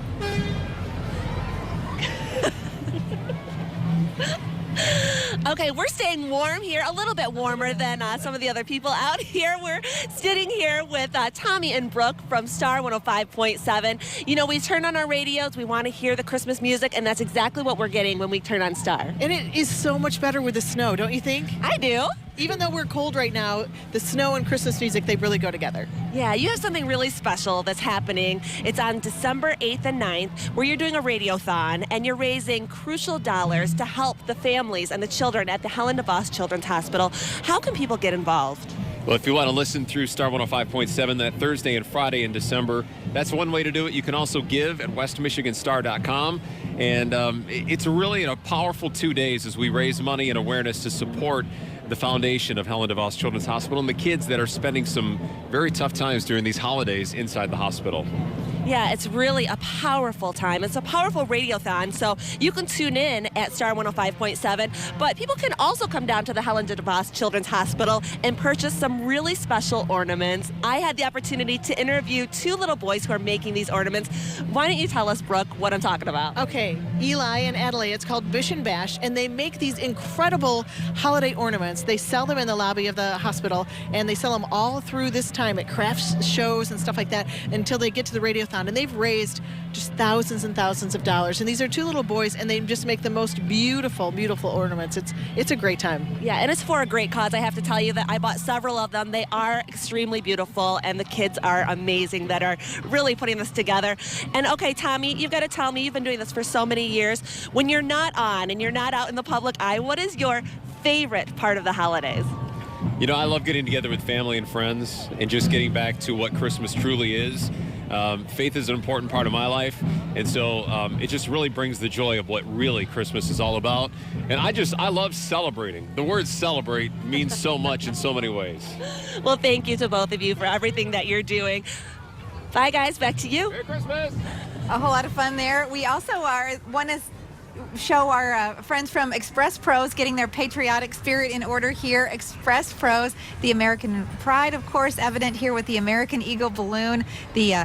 Okay, we're staying warm here, a little bit warmer than some of the other people out here. We're sitting here with Tommy and Brooke from Star 105.7. You know, we turn on our radios, we want to hear the Christmas music, and that's exactly what we're getting when we turn on Star. And it is so much better with the snow, don't you think? I do. Even though we're cold right now, the snow and Christmas music, they really go together. Yeah, you have something really special that's happening. It's on December 8th and 9th, where you're doing a radiothon, and you're raising crucial dollars to help the families and the children at the Helen DeVos Children's Hospital. How can people get involved? Well, if you want to listen through Star 105.7 that Thursday and Friday in December, that's one way to do it. You can also give at westmichiganstar.com. And it's really a powerful 2 days as we raise money and awareness to support the foundation of Helen DeVos Children's Hospital and the kids that are spending some very tough times during these holidays inside the hospital. Yeah, it's really a powerful time. It's a powerful radiothon, so you can tune in at Star 105.7, but people can also come down to the Helen DeVos Children's Hospital and purchase some really special ornaments. I had the opportunity to interview two little boys who are making these ornaments. Why don't you tell us, Brooke, what I'm talking about? Okay, Eli and Adelaide, it's called Bish and Bash, and they make these incredible holiday ornaments. They sell them in the lobby of the hospital, and they sell them all through this time at crafts shows and stuff like that until they get to the radiothon. And they've raised just thousands and thousands of dollars. And these are two little boys, and they just make the most beautiful, beautiful ornaments. It's a great time. Yeah, and it's for a great cause. I have to tell you that I bought several of them. They are extremely beautiful, and the kids are amazing that are really putting this together. And okay, Tommy, you've got to tell me, you've been doing this for so many years. When you're not on and you're not out in the public eye, what is your favorite part of the holidays? You know, I love getting together with family and friends and just getting back to what Christmas truly is. Faith is an important part of my life, and so it just really brings the joy of what really Christmas is all about. And I love celebrating. The word celebrate means so much in so many ways. Well, thank you to both of you for everything that you're doing. Bye, guys. Back to you. Merry Christmas. A whole lot of fun there. We also want to show our friends from Express Pros getting their patriotic spirit in order here. Express Pros, the American pride, of course, evident here with the American Eagle balloon. The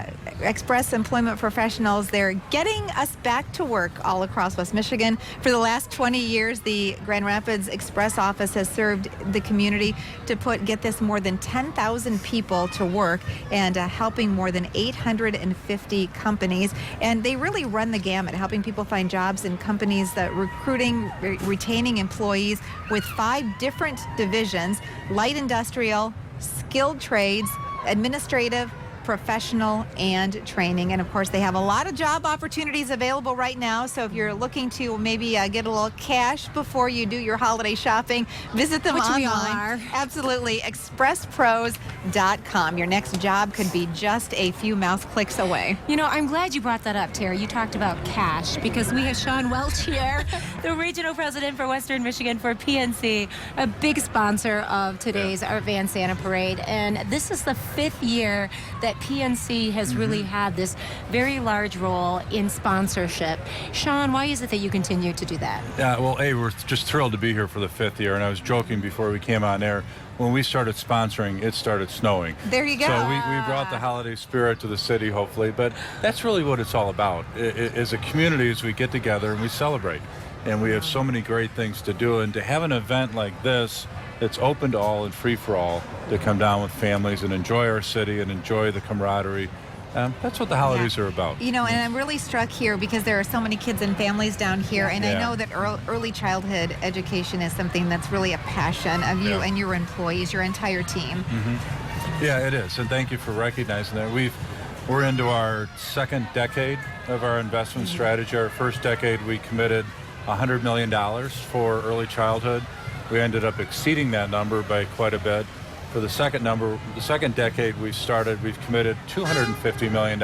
Express employment professionals, they're getting us back to work all across West Michigan. For the last 20 years, the Grand Rapids Express office has served the community to get this, more than 10,000 people to work and helping more than 850 companies. And they really run the gamut, helping people find jobs in companies that recruiting, retaining employees with 5 different divisions: light industrial, skilled trades, administrative, professional, and training. And of course, they have a lot of job opportunities available right now. So if you're looking to maybe get a little cash before you do your holiday shopping, visit them online. We all are. Absolutely. ExpressPros.com. Your next job could be just a few mouse clicks away. You know, I'm glad you brought that up, Terry. You talked about cash because we have Sean Welch here, the regional president for Western Michigan for PNC, a big sponsor of today's Art Van Santa Parade. And this is the 5th year that PNC has really had this very large role in sponsorship. Sean, why is it that you continue to do that? Yeah, well, we're just thrilled to be here for the 5th year. And I was joking before we came on air. When we started sponsoring, it started snowing. There you go. So we brought the holiday spirit to the city, hopefully. But that's really what it's all about. As a community, as we get together and we celebrate. And we have so many great things to do. And to have an event like this, it's open to all and free for all to come down with families and enjoy our city and enjoy the camaraderie. That's what the holidays are about. You know, and I'm really struck here because there are so many kids and families down here, and I know that early childhood education is something that's really a passion of you and your employees, your entire team. Yeah, it is, and thank you for recognizing that. We're into our 2nd decade of our investment strategy. Our first decade, we committed $100 million for early childhood. We ended up exceeding that number by quite a bit. For the second decade we've committed $250 million,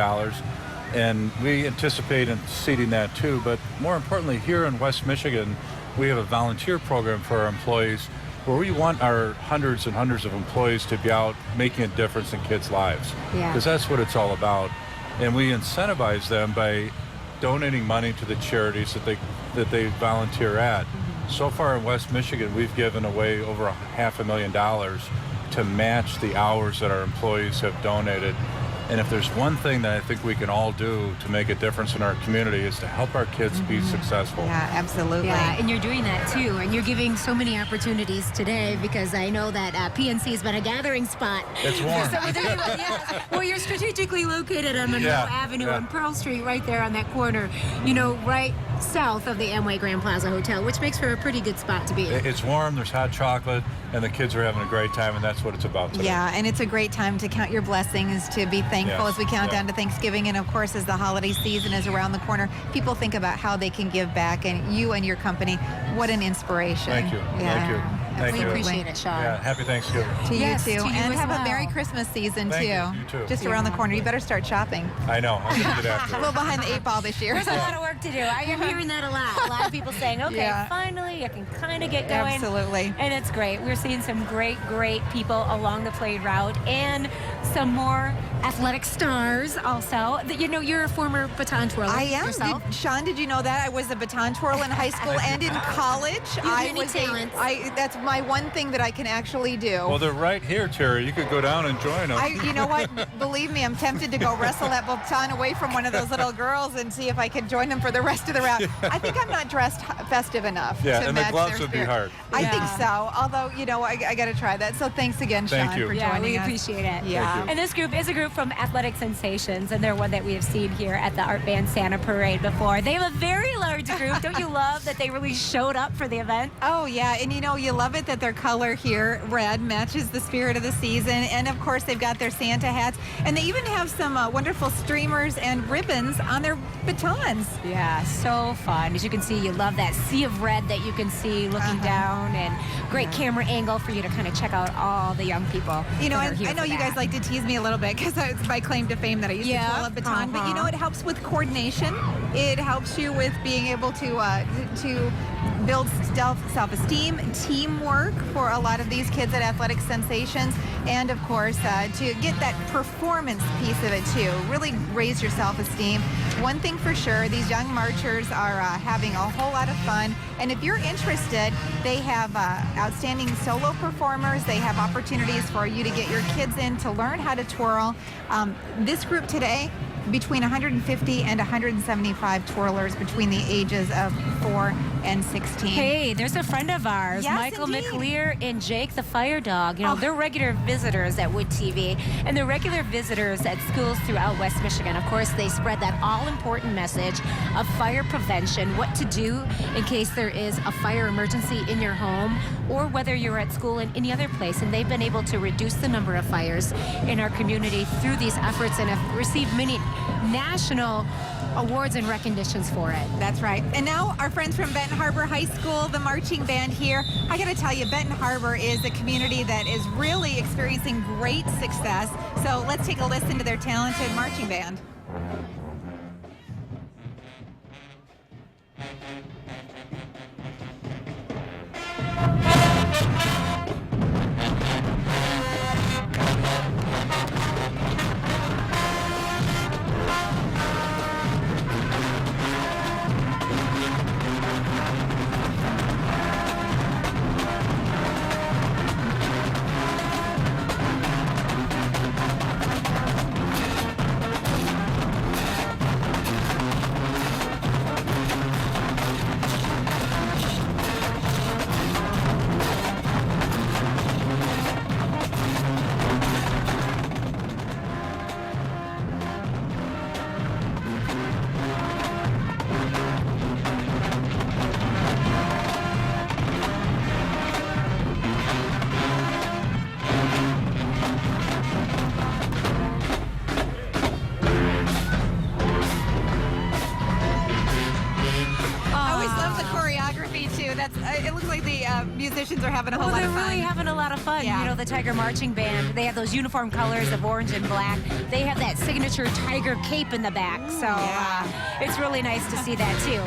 and we anticipate exceeding that too. But more importantly, here in West Michigan, we have a volunteer program for our employees where we want our hundreds and hundreds of employees to be out making a difference in kids' lives. Because that's what it's all about. And we incentivize them by donating money to the charities that they volunteer at. So far in West Michigan, we've given away over $500,000 to match the hours that our employees have donated. And if there's one thing that I think we can all do to make a difference in our community is to help our kids be successful. Yeah, absolutely. Yeah, and you're doing that too. And you're giving so many opportunities today because I know that PNC has been a gathering spot. It's warm. Well, you're strategically located on Monroe Avenue and Pearl Street right there on that corner, you know, right south of the Amway Grand Plaza Hotel, which makes for a pretty good spot to be in. It's warm, there's hot chocolate, and the kids are having a great time, and that's what it's about today. Yeah, and it's a great time to count your blessings, to be thankful as we count down to Thanksgiving. And of course, as the holiday season is around the corner, people think about how they can give back, and you and your company, what an inspiration. Thank you. Thank you. Thank We you. appreciate it, Sean. Yeah, happy Thanksgiving. To Yes, you too. to you And as have a well. Merry Christmas season Thank too. you. You too. Just around the corner. You better start shopping. I know. I'm going to get after A it. little behind the 8 ball this year. There's a lot of work to do. I am hearing that a lot. A lot of people saying, okay, finally I can kind of get going. Absolutely. And it's great. We're seeing some great people along the parade route and some more athletic stars also. You know, you're a former baton twirler I am. yourself. Sean, did you know that? I was a baton twirler in high school and in college. You have many talents. That's my one thing that I can actually do. Well, they're right here, Terry. You could go down and join them. You know what? Believe me, I'm tempted to go wrestle that baton away from one of those little girls and see if I can join them for the rest of the route. I think I'm not dressed festive enough to and match the gloves their would be spirit. hard. I think so. Although, you know, I got to try that. So thanks again, Thank Sean, you. for Yeah, joining we us. appreciate it. Yeah. Thank you. And this group is a group from Athletic Sensations, and they're one that we have seen here at the Art Van Santa Parade before. They have a very large group. Don't you love that they really showed up for the event? Oh, yeah. And, you know, you love it that their color here, red, matches the spirit of the season. And, of course, they've got their Santa hats. And they even have some wonderful streamers and ribbons on their batons. Yeah, so fun. As you can see, you love that sea of red that you can see looking down, and great camera angle for you to kind of check out all the young people. You know, that are here I know for you that. guys like to tease me a little bit because it's my claim to fame that I used to twirl a baton. But, you know, it helps with coordination. It helps you with being able to builds self-esteem, teamwork for a lot of these kids at Athletic Sensations, and of course to get that performance piece of it too. Really raise your self-esteem. One thing for sure, these young marchers are having a whole lot of fun, and if you're interested, they have outstanding solo performers. They have opportunities for you to get your kids in to learn how to twirl. This group today, between 150 and 175 twirlers between the ages of 4 and 16. Hey, there's a friend of ours, Yes, Michael indeed. McLear and Jake the Fire Dog. You know, they're regular visitors at Wood TV, and they're regular visitors at schools throughout West Michigan. Of course, they spread that all-important message of fire prevention, what to do in case there is a fire emergency in your home, or whether you're at school in any other place. And they've been able to reduce the number of fires in our community through these efforts and have received many national awards and recognitions for it. That's right. And now our friends from Benton Harbor High School, the marching band here. I got to tell you, Benton Harbor is a community that is really experiencing great success. So let's take a listen to their talented marching band. It looks like the musicians are having a whole lot of fun. They're really having a lot of fun. Yeah. You know, the Tiger Marching Band, they have those uniform colors of orange and black. They have that signature tiger cape in the back. So it's really nice to see that too.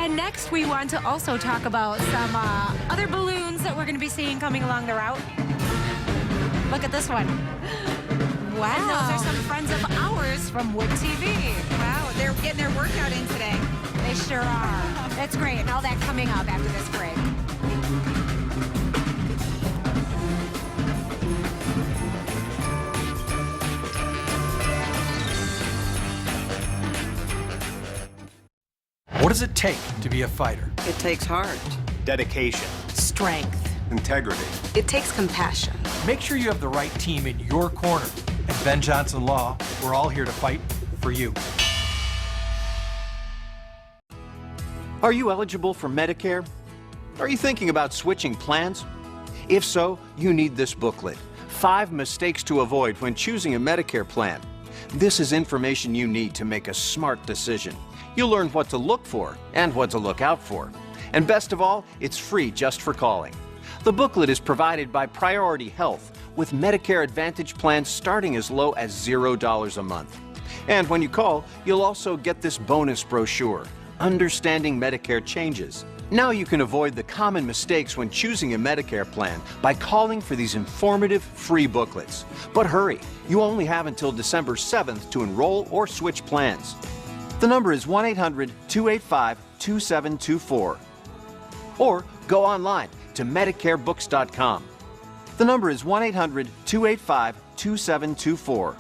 And next we want to also talk about some other balloons that we're going to be seeing coming along the route. Look at this one. Wow. And those are some friends of ours from Wood TV. Wow, they're getting their workout in today. They sure are. That's great. And all that coming up after this break. What does it take to be a fighter? It takes heart, Dedication. strength. Integrity. It takes compassion. Make sure you have the right team in your corner. At Ben Johnson Law, we're all here to fight for you. Are you eligible for Medicare? Are you thinking about switching plans? If so, you need this booklet, 5 Mistakes to Avoid When Choosing a Medicare Plan. This is information you need to make a smart decision. You'll learn what to look for and what to look out for. And best of all, it's free just for calling. The booklet is provided by Priority Health with Medicare Advantage plans starting as low as $0 a month. And when you call, you'll also get this bonus brochure, Understanding Medicare Changes. Now you can avoid the common mistakes when choosing a Medicare plan by calling for these informative free booklets. But hurry, you only have until December 7th to enroll or switch plans. The number is 1-800-285-2724. Or go online to MedicareBooks.com. The number is 1-800-285-2724.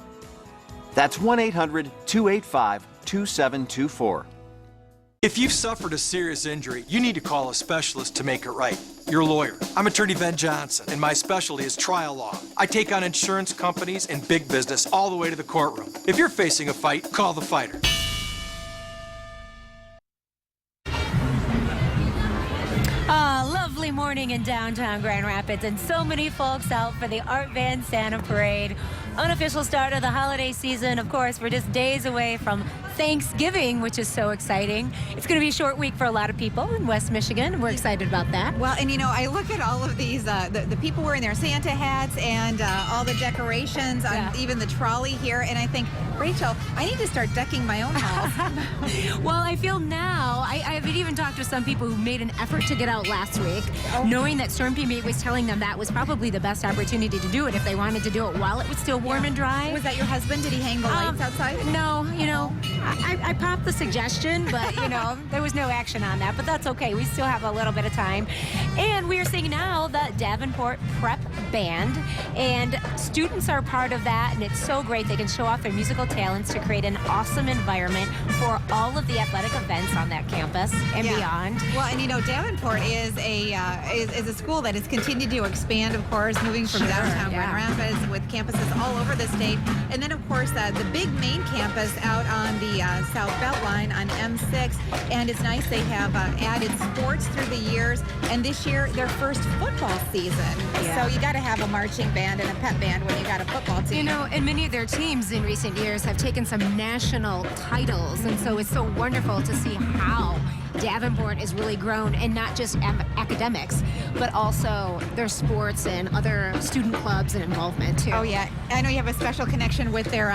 That's 1-800-285-2724. If you've suffered a serious injury, you need to call a specialist to make it right. Your lawyer. I'm attorney Ben Johnson, and my specialty is trial law. I take on insurance companies and big business all the way to the courtroom. If you're facing a fight, call the fighter. Lovely morning in downtown Grand Rapids, and so many folks out for the Art Van Santa Parade. Unofficial start of the holiday season. Of course, we're just days away from Thanksgiving, which is so exciting. It's going to be a short week for a lot of people in West Michigan. We're excited about that. Well, and I look at all of these, the people wearing their Santa hats and all the decorations on even the trolley here, and I think, Rachel, I need to start decking my own house. Well, I feel now, I've even talked to some people who made an effort to get out last week, knowing that Storm Team 8 was telling them that was probably the best opportunity to do it if they wanted to do it while it was still warm and dry. Was that your husband? Did he hang the lights outside? No, I popped the suggestion, but there was no action on that. But that's okay. We still have a little bit of time. And we are seeing now the Davenport Prep Band, and students are part of that, and it's so great. They can show off their musical talents to create an awesome environment for all of the athletic events on that campus and beyond. Well, and Davenport is a school that has continued to expand, of course, moving from downtown Grand Rapids with campuses all over the state. And then, of course, the big main campus out on the South Beltline on M6. And it's nice they have added sports through the years. And this year, their first football season. So you got to have a marching band and a pep band when you got a football team. And many of their teams in recent years have taken some national titles. And so it's so wonderful to see how Davenport is really grown, and not just academics, but also their sports and other student clubs and involvement too. Oh yeah, I know you have a special connection with their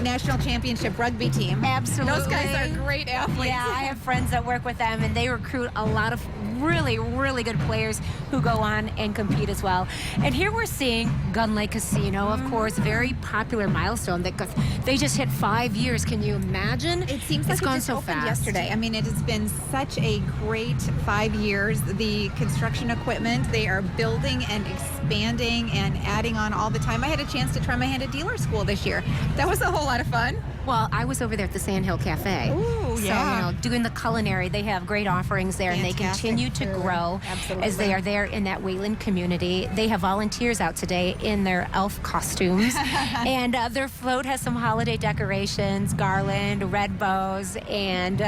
national championship rugby team. Absolutely. Those guys are great athletes. Yeah, I have friends that work with them, and they recruit a lot of really, really good players who go on and compete as well. And here we're seeing Gun Lake Casino, of course, very popular milestone that they just hit 5 years. Can you imagine? It seems like it's gone just so opened fast. Yesterday. I mean, it has been such a great 5 years. The construction equipment, they are building and expanding and adding on all the time. I had a chance to try my hand at dealer school this year. That was a whole lot of fun. Well, I was over there at the Sandhill Cafe. Ooh, so, doing the culinary, they have great offerings there. Fantastic. And they continue to grow as they are there in that Wayland community. They have volunteers out today in their elf costumes. And their float has some holiday decorations, garland, red bows, and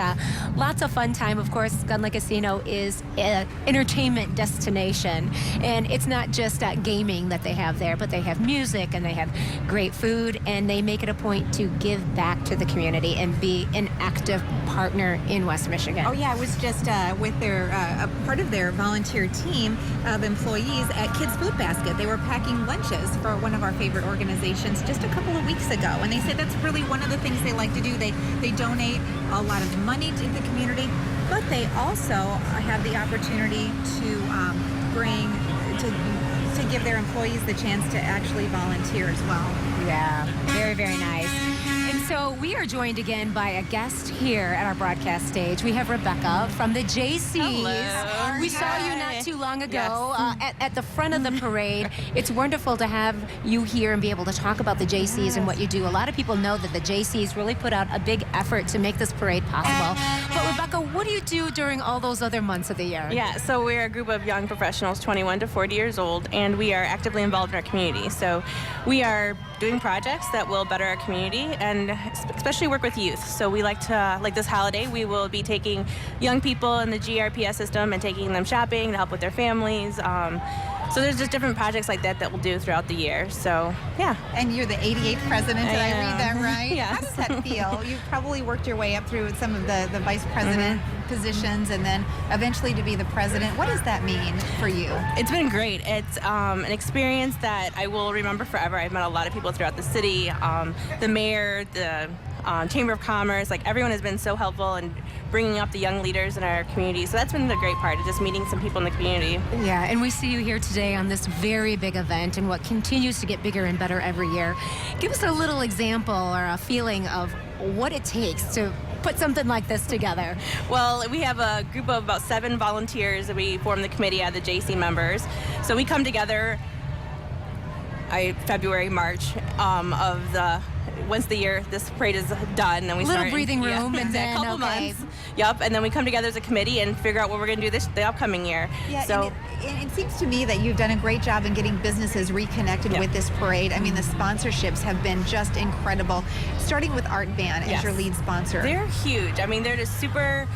lots of fun time. Of course, Gun Lake Casino is an entertainment destination. And it's not just gaming that they have there, but they have music and they have great food, and they make it a point to give back to the community and be an active partner in West Michigan. Oh yeah, I was just with their a part of their volunteer team of employees at Kids Food Basket. They were packing lunches for one of our favorite organizations just a couple of weeks ago, and they said that's really one of the things they like to do. They donate a lot of money to the community, but they also have the opportunity to give their employees the chance to actually volunteer as well. Yeah, very, very nice. And so we are joined again by a guest here at our broadcast stage. We have Rebecca from the JCs. Hello. We saw you not too long ago at the front of the parade. It's wonderful to have you here and be able to talk about the JCs and what you do. A lot of people know that the JCs really put out a big effort to make this parade possible. But Rebecca, what do you do during all those other months of the year? Yeah, so we're a group of young professionals, 21 to 40 years old, and we are actively involved in our community. So we are doing projects that will better our community and especially work with youth. So we like this holiday, we will be taking young people in the GRPS system and taking them shopping to help with their families. So there's just different projects like that we'll do throughout the year. So, yeah. And you're the 88th president, did I read that right? Yes. How does that feel? You've probably worked your way up through some of the vice president positions and then eventually to be the president. What does that mean for you? It's been great. It's an experience that I will remember forever. I've met a lot of people throughout the city, the mayor, the Chamber of Commerce, everyone has been so helpful in bringing up the young leaders in our community. So that's been the great part, of just meeting some people in the community. Yeah, and we see you here today on this very big event and what continues to get bigger and better every year. Give us a little example or a feeling of what it takes to put something like this together. Well, we have a group of about 7 volunteers that we form the committee of the JC members. So we come together February, March once the year this parade is done, and we little start breathing room, and then a couple months. Yep, and then we come together as a committee and figure out what we're going to do the upcoming year. Yeah, so and it seems to me that you've done a great job in getting businesses reconnected with this parade. I mean, the sponsorships have been just incredible. Starting with Art Van as your lead sponsor. They're huge. I mean, they're just super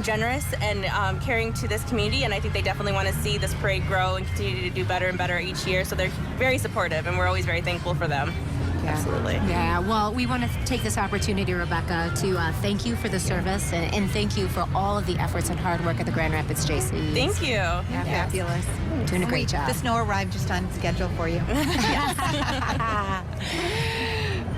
generous and caring to this community, and I think they definitely want to see this parade grow and continue to do better and better each year. So they're very supportive, and we're always very thankful for them. Absolutely. Yeah, well, we want to take this opportunity, Rebecca, to thank you for the service and thank you for all of the efforts and hard work at the Grand Rapids JCs. Thank you. Yeah, fabulous. Doing a great job. The snow arrived just on schedule for you.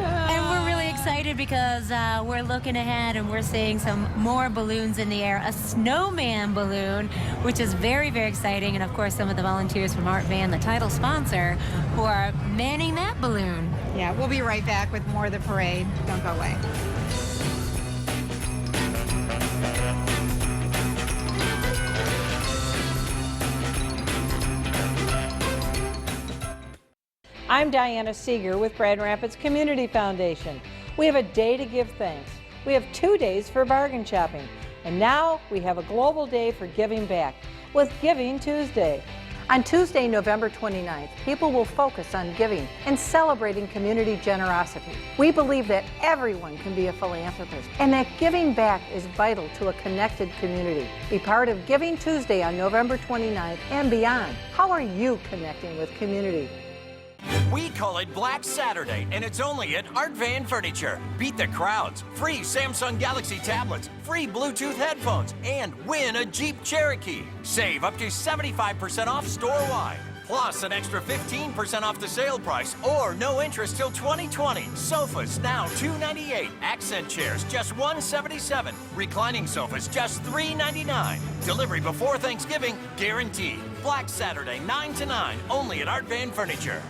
And we're really excited because we're looking ahead and we're seeing some more balloons in the air. A snowman balloon, which is very, very exciting. And of course, some of the volunteers from Art Van, the title sponsor, who are manning that balloon. Yeah, we'll be right back with more of the parade. Don't go away. I'm Diana Seeger with Grand Rapids Community Foundation. We have a day to give thanks. We have 2 days for bargain shopping. And now we have a global day for giving back with Giving Tuesday. On Tuesday, November 29th, people will focus on giving and celebrating community generosity. We believe that everyone can be a philanthropist and that giving back is vital to a connected community. Be part of Giving Tuesday on November 29th and beyond. How are you connecting with community? We call it Black Saturday, and it's only at Art Van Furniture. Beat the crowds, free Samsung Galaxy tablets, free Bluetooth headphones, and win a Jeep Cherokee. Save up to 75% off store-wide. Plus an extra 15% off the sale price, or no interest till 2020. Sofas now $298. Accent chairs just $177. Reclining sofas just $399. Delivery before Thanksgiving, guaranteed. Black Saturday, 9 to 9, only at Art Van Furniture.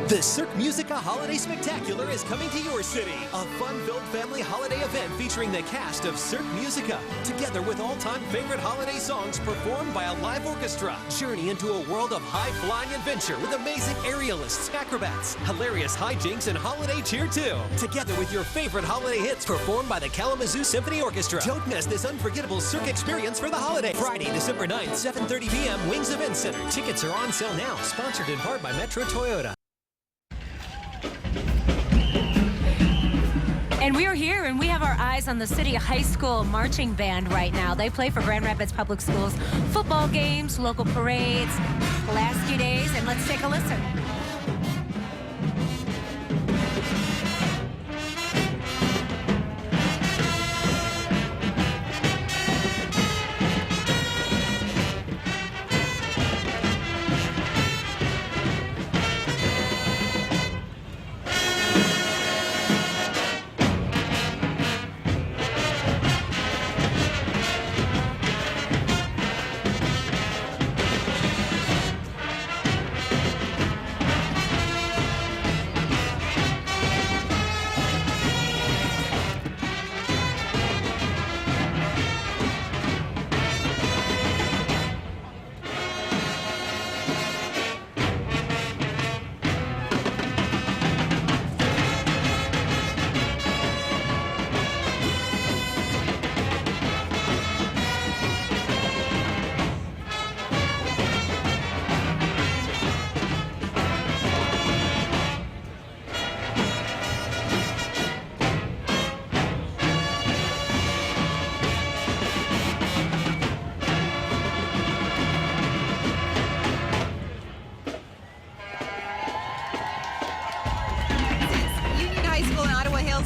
The Cirque Musica Holiday Spectacular is coming to your city. A fun-filled family holiday event featuring the cast of Cirque Musica, together with all-time favorite holiday songs performed by a live orchestra. Journey into a world of high-flying adventure with amazing aerialists, acrobats, hilarious hijinks, and holiday cheer too. Together with your favorite holiday hits performed by the Kalamazoo Symphony Orchestra. Don't miss this unforgettable Cirque experience for the holiday. Friday, December 9th, 7:30 p.m. Wings Event Center. Tickets are on sale now. Sponsored in part by Metro Toyota. And we are here, and we have our eyes on the City High School Marching Band right now. They play for Grand Rapids Public Schools football games, local parades, Pulaski Days, and let's take a listen.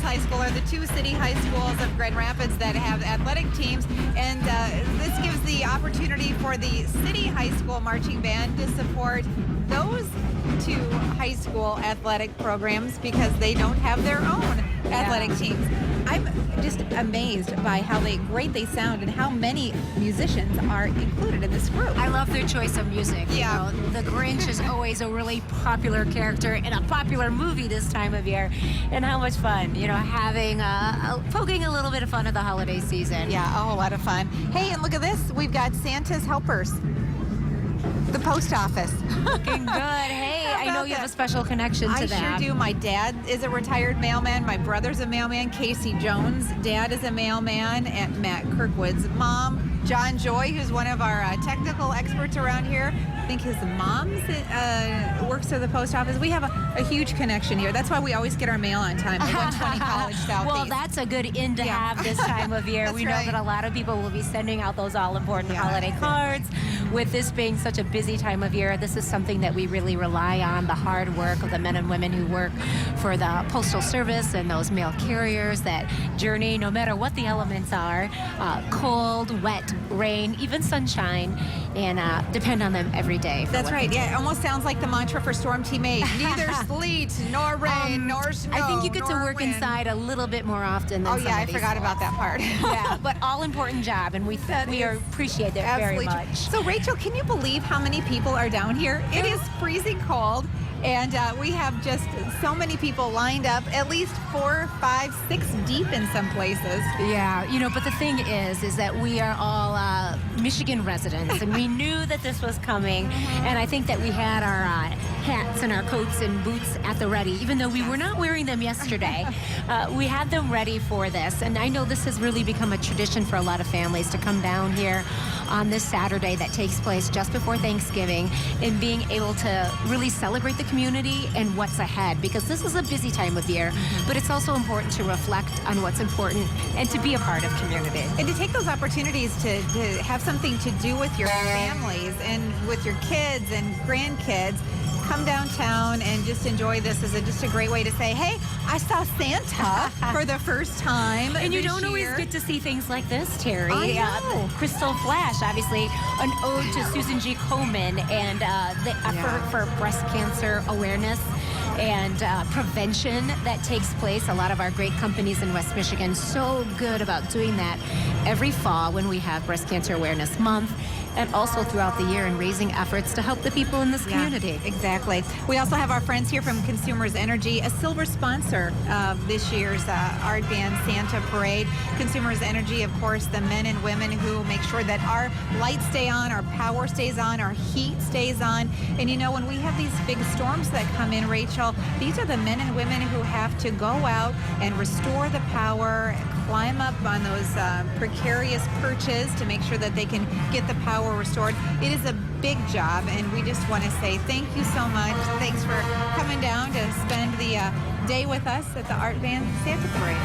High School are the two city high schools of Grand Rapids that have athletic teams, and this gives the opportunity for the City High School Marching Band to support those two high school athletic programs because they don't have their own athletic teams. I'm just amazed by how great they sound and how many musicians are included in this group. I love their choice of music. Yeah. You know, the Grinch is always a really popular character in a popular movie this time of year. And how much fun, you know, having, poking a little bit of fun at the holiday season. Yeah, a whole lot of fun. Hey, and look at this. We've got Santa's helpers. The post office. Looking good. Hey, I know you have a special connection to that. I sure do. My dad is a retired mailman. My brother's a mailman. Casey Jones' dad is a mailman. And Matt Kirkwood's mom John Joy, who's one of our technical experts around here. I think his mom works at the post office. We have a huge connection here. That's why we always get our mail on time at 120 College Southeast. Well, that's a good in to have this time of year. We know that a lot of people will be sending out those all-important holiday cards. With this being such a busy time of year, this is something that we really rely on, the hard work of the men and women who work for the Postal Service and those mail carriers that journey, no matter what the elements are, cold, wet, rain, even sunshine, and depend on them every day. That's right. Yeah, it almost sounds like the mantra for Storm Team 8. Neither sleet, nor rain, nor snow, I think you get to work wind. inside a little bit more often than I forgot about that part. Yeah, but all important job, and we appreciate it very much. So, Rachel, can you believe how many people are down here? It is freezing cold. And we have just so many people lined up, at least 4, 5, 6 deep in some places. Yeah, but the thing is that we are all Michigan residents, and we knew that this was coming. And I think that we had our hats and our coats and boots at the ready, even though we were not wearing them yesterday. We had them ready for this. And I know this has really become a tradition for a lot of families to come down here on this Saturday that takes place just before Thanksgiving, and being able to really celebrate the community and what's ahead, because this is a busy time of year, but it's also important to reflect on what's important and to be a part of community. And to take those opportunities to have something to do with your families and with your kids and grandkids. Come downtown and just enjoy this as just a great way to say, hey, I saw Santa for the first time. And you don't always get to see things like this, Terry. Crystal Flash, obviously, an ode to Susan G. Komen and the effort for breast cancer awareness and prevention that takes place. A lot of our great companies in West Michigan so good about doing that every fall when we have Breast Cancer Awareness Month, and also throughout the year in raising efforts to help the people in this community. Exactly. We also have our friends here from Consumers Energy, a silver sponsor of this year's Art Band Santa Parade. Consumers Energy, of course, the men and women who make sure that our lights stay on, our power stays on, our heat stays on. And when we have these big storms that come in, Rachel, these are the men and women who have to go out and restore the power, climb up on those precarious perches to make sure that they can get the power restored. It is a big job, and we just want to say thank you so much. Thanks for coming down to spend the day with us at the Art Band Santa Parade.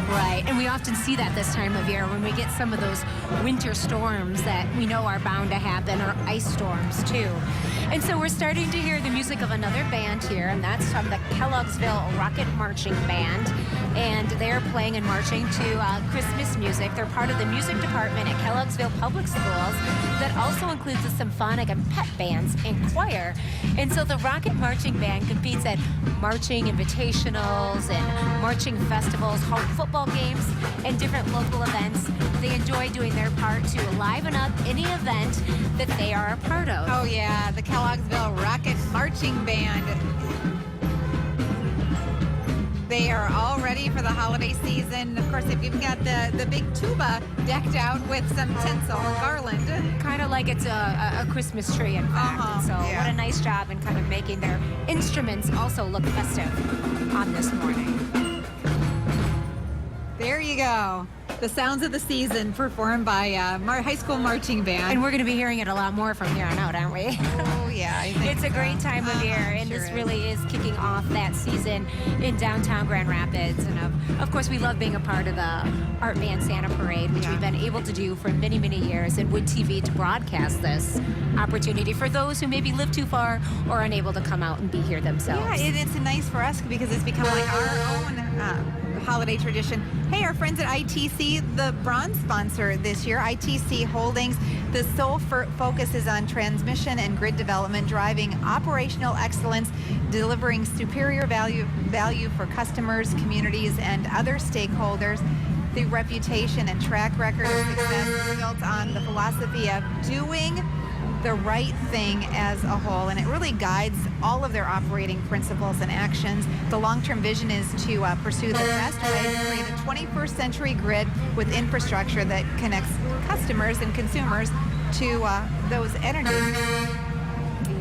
Right, and we often see that this time of year when we get some of those winter storms that we know are bound to happen, or ice storms too. And so we're starting to hear the music of another band here, and that's from the Kelloggsville Rocket Marching Band. And they're playing and marching to Christmas music. They're part of the music department at Kelloggsville Public Schools that also includes the symphonic and pep bands and choir. And so the Rocket Marching Band competes at marching invitationals and marching festivals, home football games, and different local events. They enjoy doing their part to liven up any event that they are a part of. Oh yeah, the Kelloggsville Rocket Marching Band. They are all ready for the holiday season. Of course, they've even got the big tuba decked out with some tinsel and garland. Kind of like it's a Christmas tree, in fact. So what a nice job in kind of making their instruments also look festive on this morning. There you go. The sounds of the season performed by high school marching band. And we're going to be hearing it a lot more from here on out, aren't we? Oh, yeah. I think it's a great time of year, and this really is kicking off that season in downtown Grand Rapids. And of course, we love being a part of the Art Band Santa Parade, which we've been able to do for many, many years, and Wood TV to broadcast this opportunity for those who maybe live too far or unable to come out and be here themselves. Yeah, it's nice for us because it's become like our own holiday tradition. Hey, our friends at ITC, the bronze sponsor this year, ITC Holdings, the sole focus is on transmission and grid development, driving operational excellence, delivering superior value for customers, communities, and other stakeholders. The reputation and track record of success is built on the philosophy of doing the right thing as a whole, and it really guides all of their operating principles and actions. The long-term vision is to pursue the best way to create a 21st century grid with infrastructure that connects customers and consumers to those energies.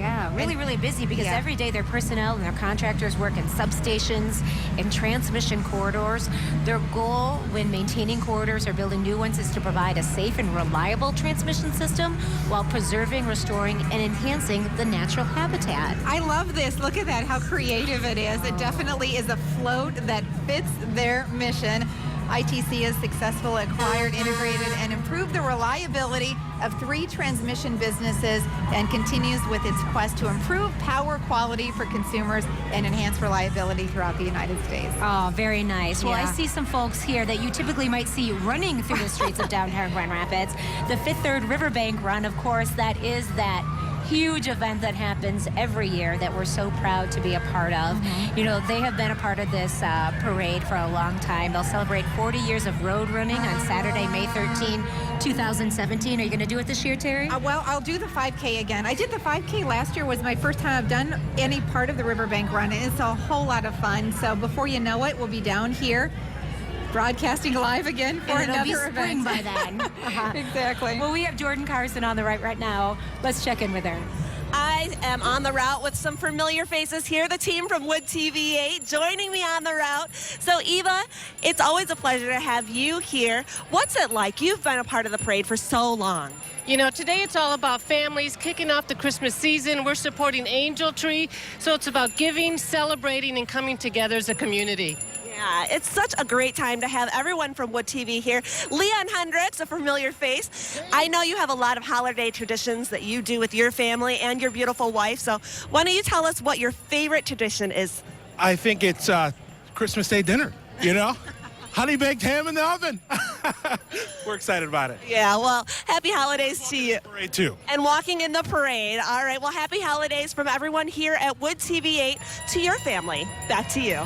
Yeah, really busy because every day their personnel and their contractors work in substations and transmission corridors. Their goal when maintaining corridors or building new ones is to provide a safe and reliable transmission system while preserving, restoring, and enhancing the natural habitat. I love this. Look at that, how creative it is. It definitely is a float that fits their mission. ITC has successfully acquired, integrated, and improved the reliability of 3 transmission businesses and continues with its quest to improve power quality for consumers and enhance reliability throughout the United States. Oh, very nice. Well, I Yeah. see some folks here that you typically might see running through the streets of downtown Grand Rapids. The Fifth Third Riverbank Run, of course, that is that huge event that happens every year that we're so proud to be a part of. You know, they have been a part of this parade for a long time. They'll celebrate 40 years of road running on Saturday, May 13, 2017. Are you going to do it this year, Terry? Well, I'll do the 5K again. I did the 5K last year. Was my first time I've done any part of the Riverbank Run, and it's a whole lot of fun. So before you know it, we'll be down here broadcasting live again for And it'll be another spring event. by then. Exactly. Well, we have Jordan Carson on the right now. Let's check in with her. I am on the route with some familiar faces here, the team from Wood TV8 joining me on the route. So Eva, it's always a pleasure to have you here. What's it like? You've been a part of the parade for so long. You know, today it's all about families kicking off the Christmas season. We're supporting Angel Tree, so it's about giving, celebrating, and coming together as a community. Yeah, it's such a great time to have everyone from Wood TV here. Leon Hendricks, a familiar face. I know you have a lot of holiday traditions that you do with your family and your beautiful wife. So why don't you tell us what your favorite tradition is? I think it's Christmas Day dinner, you know? Honey baked ham in the oven. We're excited about it. Yeah, well, happy holidays to you. Parade too. And walking in the parade. All right, well, happy holidays from everyone here at Wood TV8 to your family. Back to you.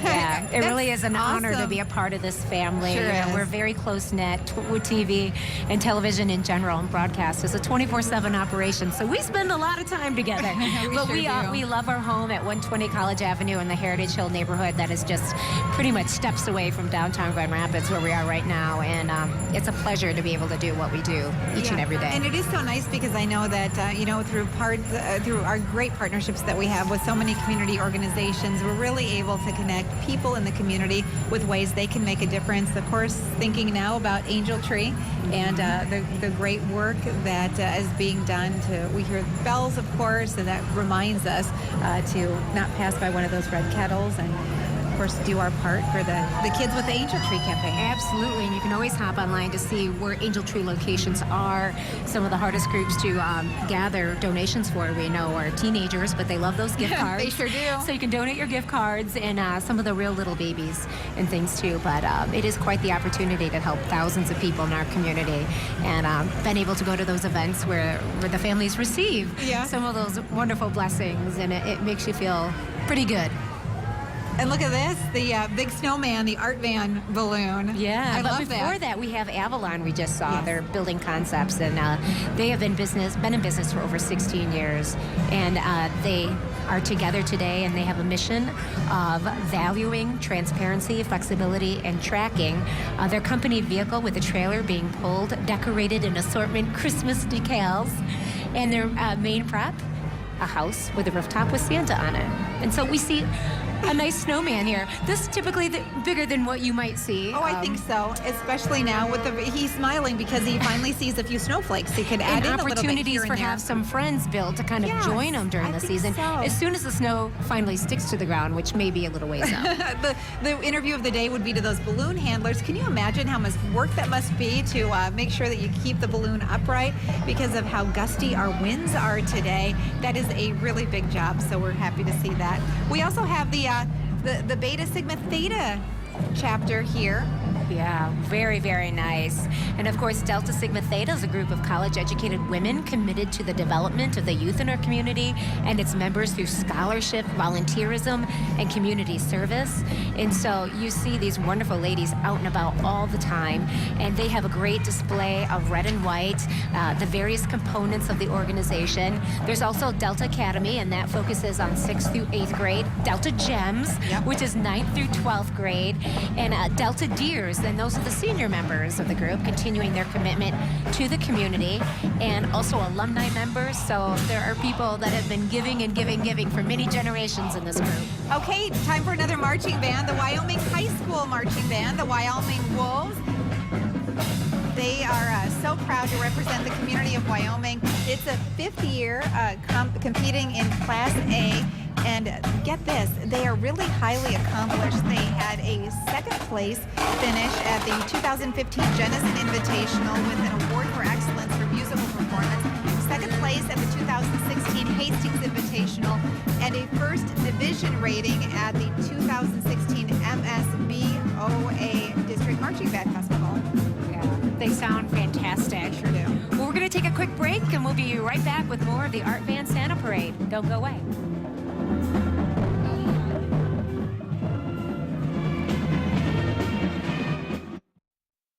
Yeah, it really is an honor to awesome. be a part of this family. Sure You know, is. we're very close-knit. Wood TV and television in general and broadcast is a 24/7 operation, so we spend a lot of time together. But sure do. we love our home at 120 College Avenue in the Heritage Hill neighborhood that is just pretty much steps away from downtown Grand Rapids where we are right now, and it's a pleasure to be able to do what we do each and every day. And it is so nice because I know that, you know, through our great partnerships that we have with so many community organizations, we're really able to connect people in the community with ways they can make a difference. Of course, thinking now about Angel Tree and the great work that is being done. We hear bells, of course, and that reminds us to not pass by one of those red kettles and, of course, do our part for the kids with the Angel Tree campaign. Absolutely, and you can always hop online to see where Angel Tree locations are. Some of the hardest groups to gather donations for, we know, are teenagers, but they love those gift cards. They sure do. So you can donate your gift cards and some of the real little babies and things too. But it is quite the opportunity to help thousands of people in our community, and been able to go to those events where the families receive some of those wonderful blessings, and it makes you feel pretty good. And look at this, the big snowman, the art van balloon. Yeah, I but love before that, we have Avalon. We just saw they're building concepts, and they have been in business for over 16 years, and they are together today, and they have a mission of valuing transparency, flexibility, and tracking. Their company vehicle with a trailer being pulled, decorated in assortment Christmas decals, and their main prop, a house with a rooftop with Santa on it. And so we see a nice snowman here. This is typically bigger than what you might see. Oh, I think so. Especially now with he's smiling because he finally sees a few snowflakes. He could add and in a little bit opportunities here for and there. have some friends build to kind of join them during the season. so. As soon as the snow finally sticks to the ground, which may be a little ways out. the interview of the day would be to those balloon handlers. Can you imagine how much work that must be to make sure that you keep the balloon upright because of how gusty our winds are today? That is a really big job, so we're happy to see that. We also have the Beta Sigma Theta chapter here. Yeah, very, very nice. And of course, Delta Sigma Theta is a group of college-educated women committed to the development of the youth in our community and its members through scholarship, volunteerism, and community service. And so you see these wonderful ladies out and about all the time, and they have a great display of red and white, the various components of the organization. There's also Delta Academy, and that focuses on 6th through 8th grade. Delta Gems, which is 9th through 12th grade, and Delta Deers, members, and those are the senior members of the group, continuing their commitment to the community, and also alumni members. So there are people that have been giving and giving for many generations in this group. Okay, time for another marching band, the Wyoming High School Marching Band, the Wyoming Wolves. They are so proud to represent the community of Wyoming. It's a 5th year competing in Class A. And get this, they are really highly accomplished. They had a 2nd place finish at the 2015 Jenison Invitational with an award for excellence for musical performance, 2nd place at the 2016 Hastings Invitational, and a 1st division rating at the 2016 MSBOA District Marching Band Festival. They sound fantastic. Sure do. Well, we're going to take a quick break, and we'll be right back with more of the Art Van Santa Parade. Don't go away.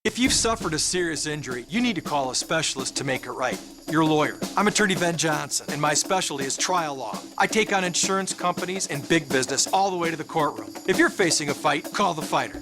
If you've suffered a serious injury, you need to call a specialist to make it right. Your lawyer. I'm attorney Ben Johnson, and my specialty is trial law. I take on insurance companies and big business all the way to the courtroom. If you're facing a fight, call the fighter.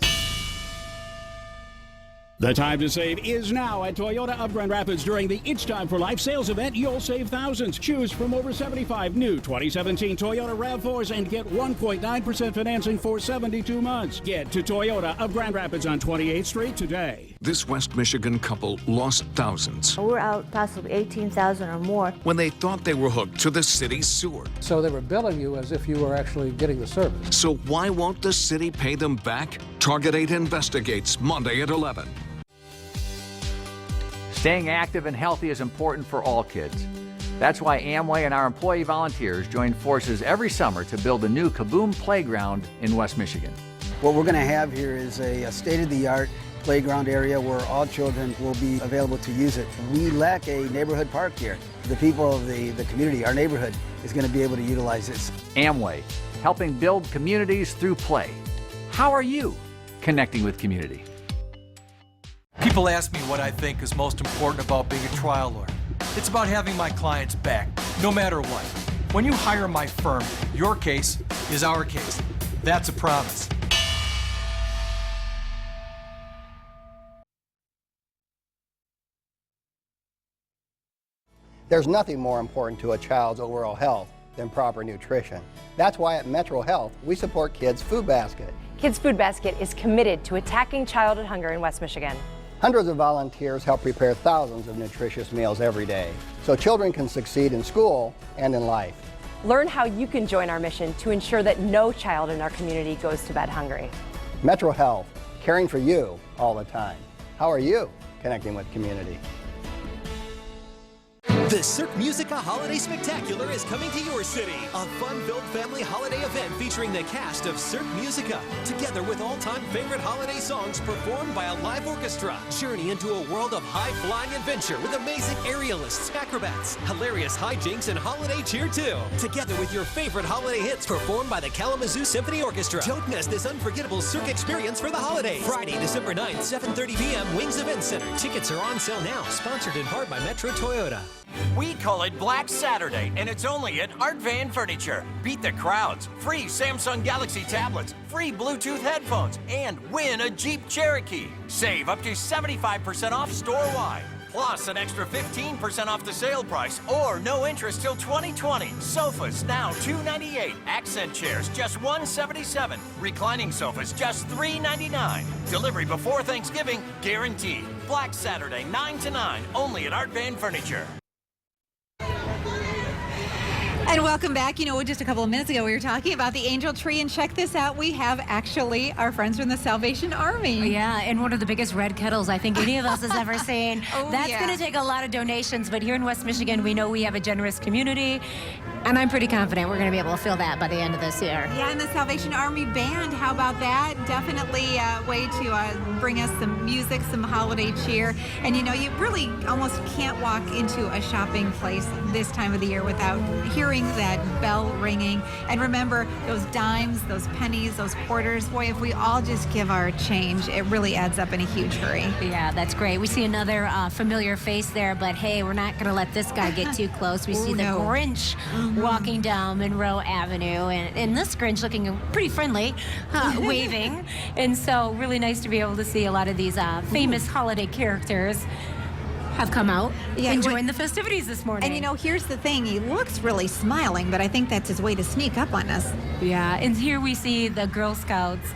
The time to save is now at Toyota of Grand Rapids. During the It's Time for Life sales event, you'll save thousands. Choose from over 75 new 2017 Toyota RAV4s and get 1.9% financing for 72 months. Get to Toyota of Grand Rapids on 28th Street today. This West Michigan couple lost thousands We're out possibly 18,000 or more. when they thought they were hooked to the city's sewer. So they were billing you as if you were actually getting the service. So why won't the city pay them back? Target 8 investigates Monday at 11. Staying active and healthy is important for all kids. That's why Amway and our employee volunteers join forces every summer to build a new Kaboom playground in West Michigan. What we're going to have here is a state-of-the-art playground area where all children will be available to use it. We lack a neighborhood park here. The people of the community, our neighborhood, is going to be able to utilize this. Amway, helping build communities through play. How are you connecting with community? People ask me what I think is most important about being a trial lawyer. It's about having my clients back, no matter what. When you hire my firm, your case is our case. That's a promise. There's nothing more important to a child's overall health than proper nutrition. That's why at Metro Health, we support Kids Food Basket. Kids Food Basket is committed to attacking childhood hunger in West Michigan. Hundreds of volunteers help prepare thousands of nutritious meals every day, so children can succeed in school and in life. Learn how you can join our mission to ensure that no child in our community goes to bed hungry. Metro Health, caring for you all the time. How are you connecting with community? The Cirque Musica Holiday Spectacular is coming to your city. A fun-filled family holiday event featuring the cast of Cirque Musica, together with all-time favorite holiday songs performed by a live orchestra. Journey into a world of high-flying adventure with amazing aerialists, acrobats, hilarious hijinks, and holiday cheer too. Together with your favorite holiday hits performed by the Kalamazoo Symphony Orchestra. Don't miss this unforgettable Cirque experience for the holidays. Friday, December 9th, 7:30 p.m. Wings Event Center. Tickets are on sale now. Sponsored in part by Metro Toyota. We call it Black Saturday, and it's only at Art Van Furniture. Beat the crowds. Free Samsung Galaxy tablets, free Bluetooth headphones, and win a Jeep Cherokee. Save up to 75% off store-wide. Plus an extra 15% off the sale price, or no interest till 2020. Sofas now $298. Accent chairs just $177. Reclining sofas just $399. Delivery before Thanksgiving guaranteed. Black Saturday 9 to 9, only at Art Van Furniture. And welcome back. You know, just a couple of minutes ago, we were talking about the angel tree, and check this out. We have actually our friends from the Salvation Army. Yeah, and one of the biggest red kettles I think any of us has ever seen. That's going to take a lot of donations, but here in West Michigan, we know we have a generous community, and I'm pretty confident we're going to be able to fill that by the end of this year. Yeah, and the Salvation Army Band, how about that? Definitely a way to bring us some music, some holiday cheer. And you know, you really almost can't walk into a shopping place this time of the year without hearing that bell ringing. And remember, those dimes, those pennies, those quarters, boy, if we all just give our change, it really adds up in a huge hurry. Yeah, that's great. We see another familiar face there, but hey, we're not going to let this guy get too close. We see the Grinch walking down Monroe Avenue, and this Grinch looking pretty friendly, waving. And so really nice to be able to see a lot of these famous holiday characters have come out and joined the festivities this morning. And you know, here's the thing, he looks really smiling, but I think that's his way to sneak up on us. Yeah, and here we see the Girl Scouts,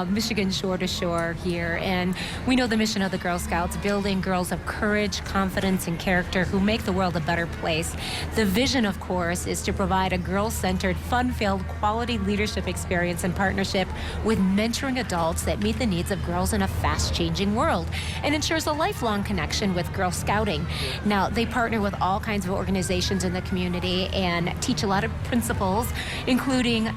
Michigan Shore to Shore here. And we know the mission of the Girl Scouts, building girls of courage, confidence, and character who make the world a better place. The vision, of course, is to provide a girl-centered, fun-filled, quality leadership experience in partnership with mentoring adults that meet the needs of girls in a fast-changing world and ensures a lifelong connection with Girl Scouting. Now, they partner with all kinds of organizations in the community and teach a lot of principles, including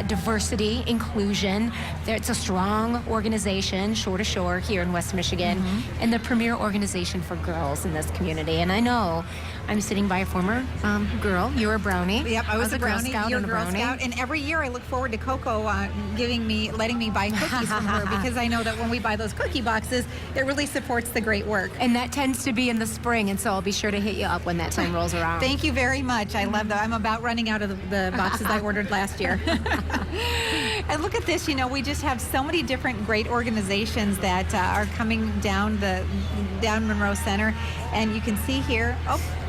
diversity, inclusion. It's a strong organization, Shore to Shore, here in West Michigan, and the premier organization for girls in this community. And I know I'm sitting by a former girl. You're a Brownie. Yep, I was a Brownie. You're a Girl Brownie. Scout. And every year I look forward to Coco letting me buy cookies from her, because I know that when we buy those cookie boxes, it really supports the great work. And that tends to be in the spring, and so I'll be sure to hit you up when that time rolls around. Thank you very much. I love that. I'm about running out of the boxes I ordered last year. And look at this, you know, we just have so many different great organizations that are coming down Monroe Center. And you can see here,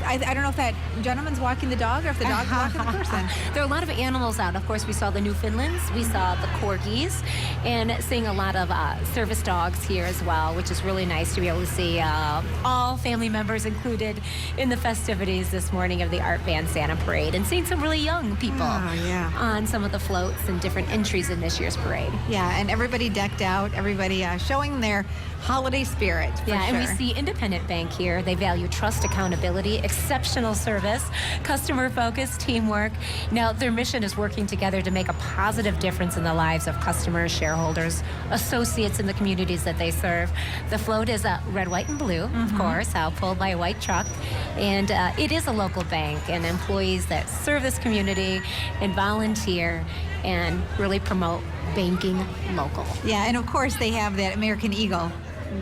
I don't know if that gentleman's walking the dog or if the dog's walking the person. There are a lot of animals out. Of course, we saw the Newfoundlands, we saw the Corgis, and seeing a lot of service dogs here as well, which is really nice to be able to see all family members included in the festivities this morning of the Art Van Santa Parade, and seeing some really young people on some of the floats and different entries in this year's parade. Yeah, and everybody decked out, everybody showing their holiday spirit. And we see Independent Bank here. They value trust, accountability, exceptional service, customer focus, teamwork. Now, their mission is working together to make a positive difference in the lives of customers, shareholders, associates in the communities that they serve. The float is red, white, and blue, of course, pulled by a white truck. And it is a local bank, and employees that serve this community and volunteer and really promote banking local. Yeah, and of course they have that American Eagle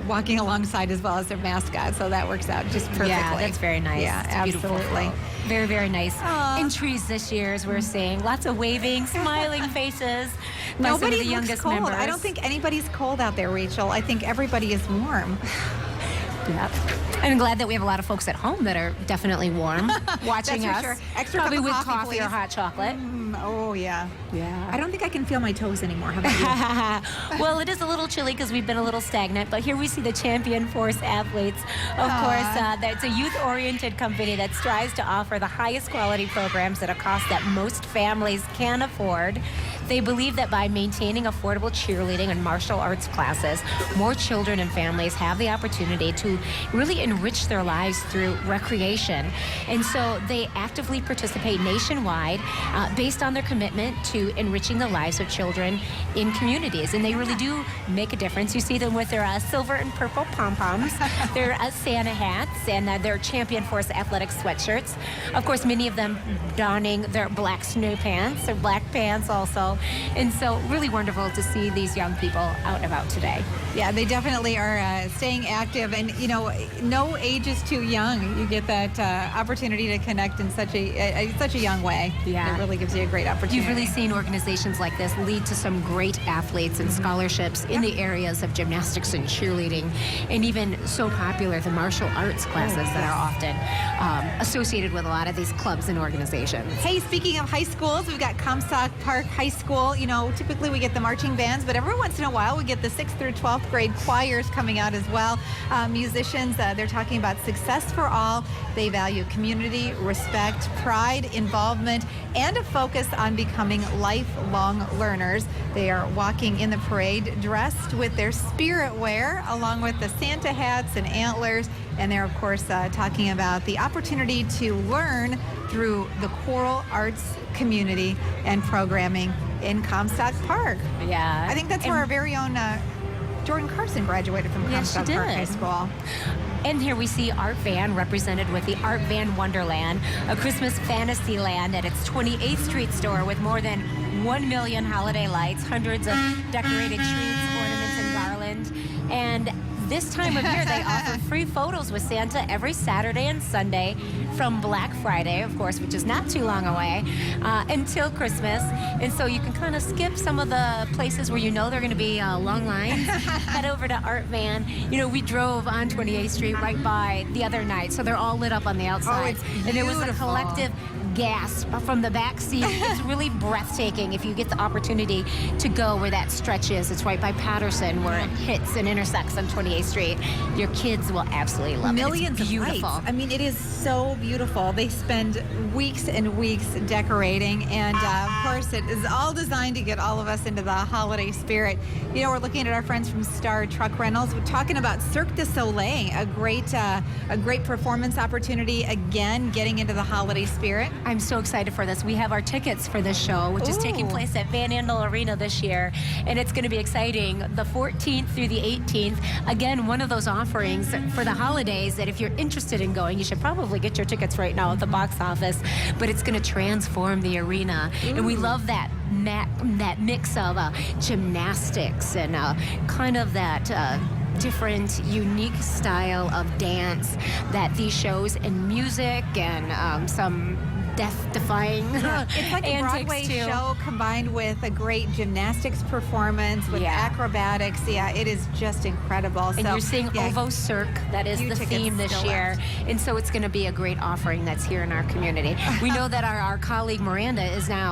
walking alongside as well as their mascot, so that works out just perfectly. Yeah, that's very nice. Yeah, it's absolutely. Very, very nice entries this year, as we're seeing. Lots of waving, smiling faces by some of the youngest cold. members. I don't think anybody's cold out there, Rachel. I think everybody is warm. Yep. And I'm glad that we have a lot of folks at home that are definitely warm watching That's us. for sure. Extra Probably cup of with coffee please. or hot chocolate. Oh, yeah. Yeah. I don't think I can feel my toes anymore. How about you? Well, it is a little chilly because we've been a little stagnant, but here we see the Champion Force athletes. Of course, that's a youth-oriented company that strives to offer the highest quality programs at a cost that most families can afford. They believe that by maintaining affordable cheerleading and martial arts classes, more children and families have the opportunity to really enrich their lives through recreation. And so they actively participate nationwide based on their commitment to enriching the lives of children in communities. And they really do make a difference. You see them with their silver and purple pom-poms, their Santa hats, and their Champion Force athletic sweatshirts. Of course, many of them donning their black snow pants, their black pants also. And so really wonderful to see these young people out and about today. Yeah, they definitely are staying active, and you know, no age is too young. You get that opportunity to connect in such a young way. Yeah, it really gives you a great opportunity. You've really seen organizations like this lead to some great athletes and scholarships in the areas of gymnastics and cheerleading, and even so popular the martial arts classes that are often associated with a lot of these clubs and organizations. Hey, speaking of high schools, we've got Comstock Park High School. You know, typically we get the marching bands, but every once in a while we get the 6th through 12th grade choirs coming out as well. Musicians, they're talking about success for all. They value community, respect, pride, involvement, and a focus on becoming lifelong learners. They are walking in the parade dressed with their spirit wear, along with the Santa hats and antlers. And they're, of course, talking about the opportunity to learn through the choral arts community and programming in Comstock Park. Yeah. I think that's where our very own Jordan Carson graduated from Comstock Park High School. And here we see Art Van represented with the Art Van Wonderland, a Christmas fantasy land at its 28th Street store with more than 1 million holiday lights, hundreds of decorated trees, ornaments, and garland. And this time of year, they offer free photos with Santa every Saturday and Sunday from Black Friday, of course, which is not too long away, until Christmas. And so you can kind of skip some of the places where you know they're going to be long lines. Head over to Art Van. You know, we drove on 28th Street right by the other night, so they're all lit up on the outside. And there was a collective gasp from the back seat. It's really breathtaking if you get the opportunity to go where that stretch is. It's right by Patterson where it hits and intersects on 28th Street. Your kids will absolutely love Millions it. It's beautiful. of lights. I mean, it is so beautiful. They spend weeks and weeks decorating, and of course, it is all designed to get all of us into the holiday spirit. You know, we're looking at our friends from Star Truck Rentals. We're talking about Cirque du Soleil, a great performance opportunity. Again, getting into the holiday spirit. I'm so excited for this. We have our tickets for this show, which is taking place at Van Andel Arena this year, and it's going to be exciting. The 14th through the 18th. Again, one of those offerings for the holidays that if you're interested in going, you should probably get your tickets right now at the box office. But it's going to transform the arena, and we love that mix of gymnastics and kind of that different, unique style of dance that these shows and music and some death-defying It's like a Broadway show combined with a great gymnastics performance with acrobatics. Yeah, it is just incredible. And you're seeing Ovo Cirque. That is the theme this year. And so it's going to be a great offering that's here in our community. We know that our colleague Miranda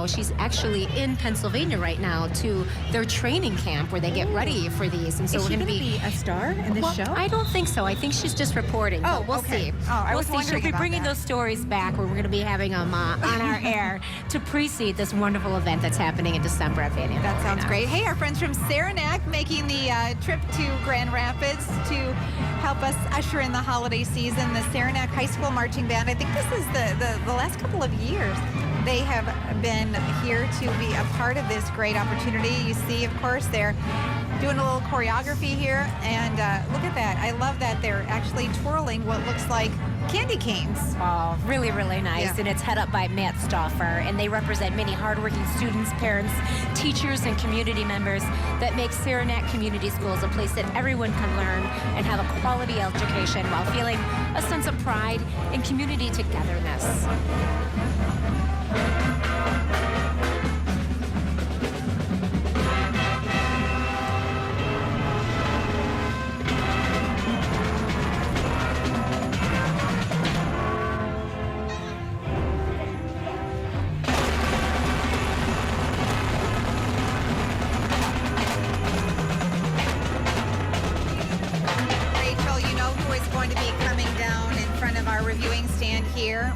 she's actually in Pennsylvania right now to their training camp where they get ready for these. And so is we're she going to be a star in this show? I don't think so. I think she's just reporting. But we'll see. I We'll see. She'll be bringing those stories back where we're going to be having them on our air to precede this wonderful event that's happening in December at Van Andel. That sounds great. Hey, our friends from Saranac making the trip to Grand Rapids to help us usher in the holiday season. The Saranac High School Marching Band. I think this is the last couple of years they have been here to be a part of this great opportunity. You see, of course, they're doing a little choreography here, and look at that. I love that they're actually twirling what looks like candy canes. Oh, really, really nice. And it's head up by Matt Stauffer, and they represent many hardworking students, parents, teachers, and community members that make Saranac Community Schools a place that everyone can learn and have a quality education while feeling a sense of pride and community togetherness.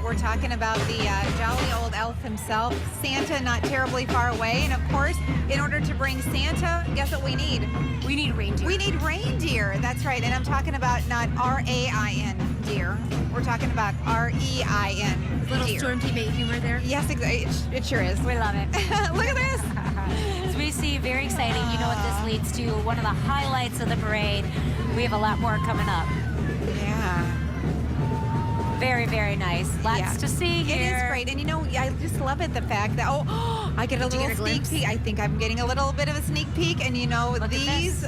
We're talking about the jolly old elf himself, Santa, not terribly far away. And of course, in order to bring Santa, guess what we need? We need reindeer. We need reindeer. That's right. And I'm talking about not R-A-I-N, deer. We're talking about R-E-I-N. Little Storm teammate humor there. Yes, exactly. It sure is. We love it. Look at this. So we see very exciting. You know what this leads to? One of the highlights of the parade. We have a lot more coming up. Yeah. Very, very nice. Lots to see here. It is great. And you know, I just love it, the fact that, I get a little sneak peek. I think I'm getting a little bit of a sneak peek. And you know, these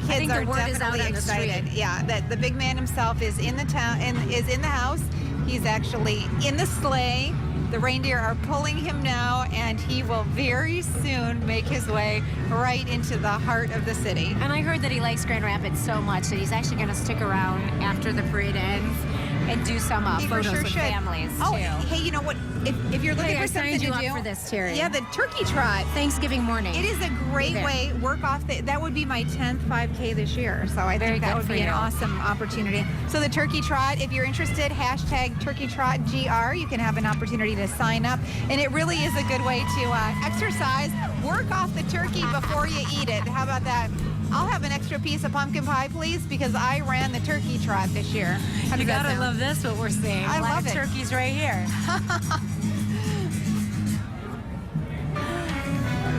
kids are definitely excited. Yeah, that the big man himself is in the town and is in the house. He's actually in the sleigh. The reindeer are pulling him now, and he will very soon make his way right into the heart of the city. And I heard that he likes Grand Rapids so much that he's actually going to stick around after the parade ends and do some photos with families, too. Hey, you know what? If you're looking for something to do... I signed you up for this, Terry. Yeah, the turkey trot. Thanksgiving morning. It is a great way, work off, that would be my 10th 5K this year. So I think that would be an awesome opportunity. So the turkey trot, if you're interested, hashtag TurkeyTrotGR. You can have an opportunity to sign up. And it really is a good way to exercise, work off the turkey before you eat it. How about that? I'll have an extra piece of pumpkin pie, please, because I ran the turkey trot this year. You gotta love this, what we're seeing. I love it. Turkeys right here.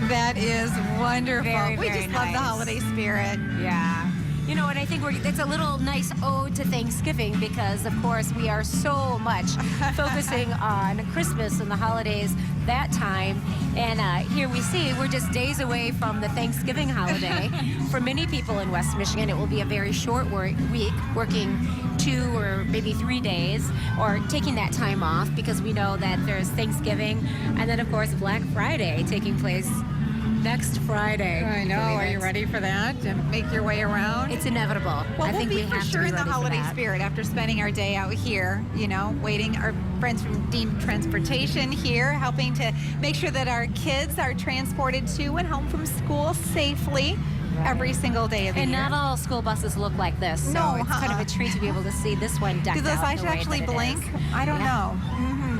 That is wonderful. Very, we just love the holiday spirit. Yeah. You know, and I think it's a little nice ode to Thanksgiving because, of course, we are so much focusing on Christmas and the holidays that time. And here we see we're just days away from the Thanksgiving holiday. For many people in West Michigan, it will be a very short week, working 2 or maybe 3 days, or taking that time off because we know that there's Thanksgiving and then, of course, Black Friday taking place next Friday. I know. Are you ready for that? To make your way around? It's inevitable. Well, I think we'll be we for have sure to be in the ready for holiday that. spirit after spending our day out here, you know, waiting. Our friends from Dean Transportation here, helping to make sure that our kids are transported to and home from school safely. Every single day of the and year. not all school buses look like this, so No, it's kind of a treat to be able to see this one decked Do those out lights the way actually that it blink? is. I don't know.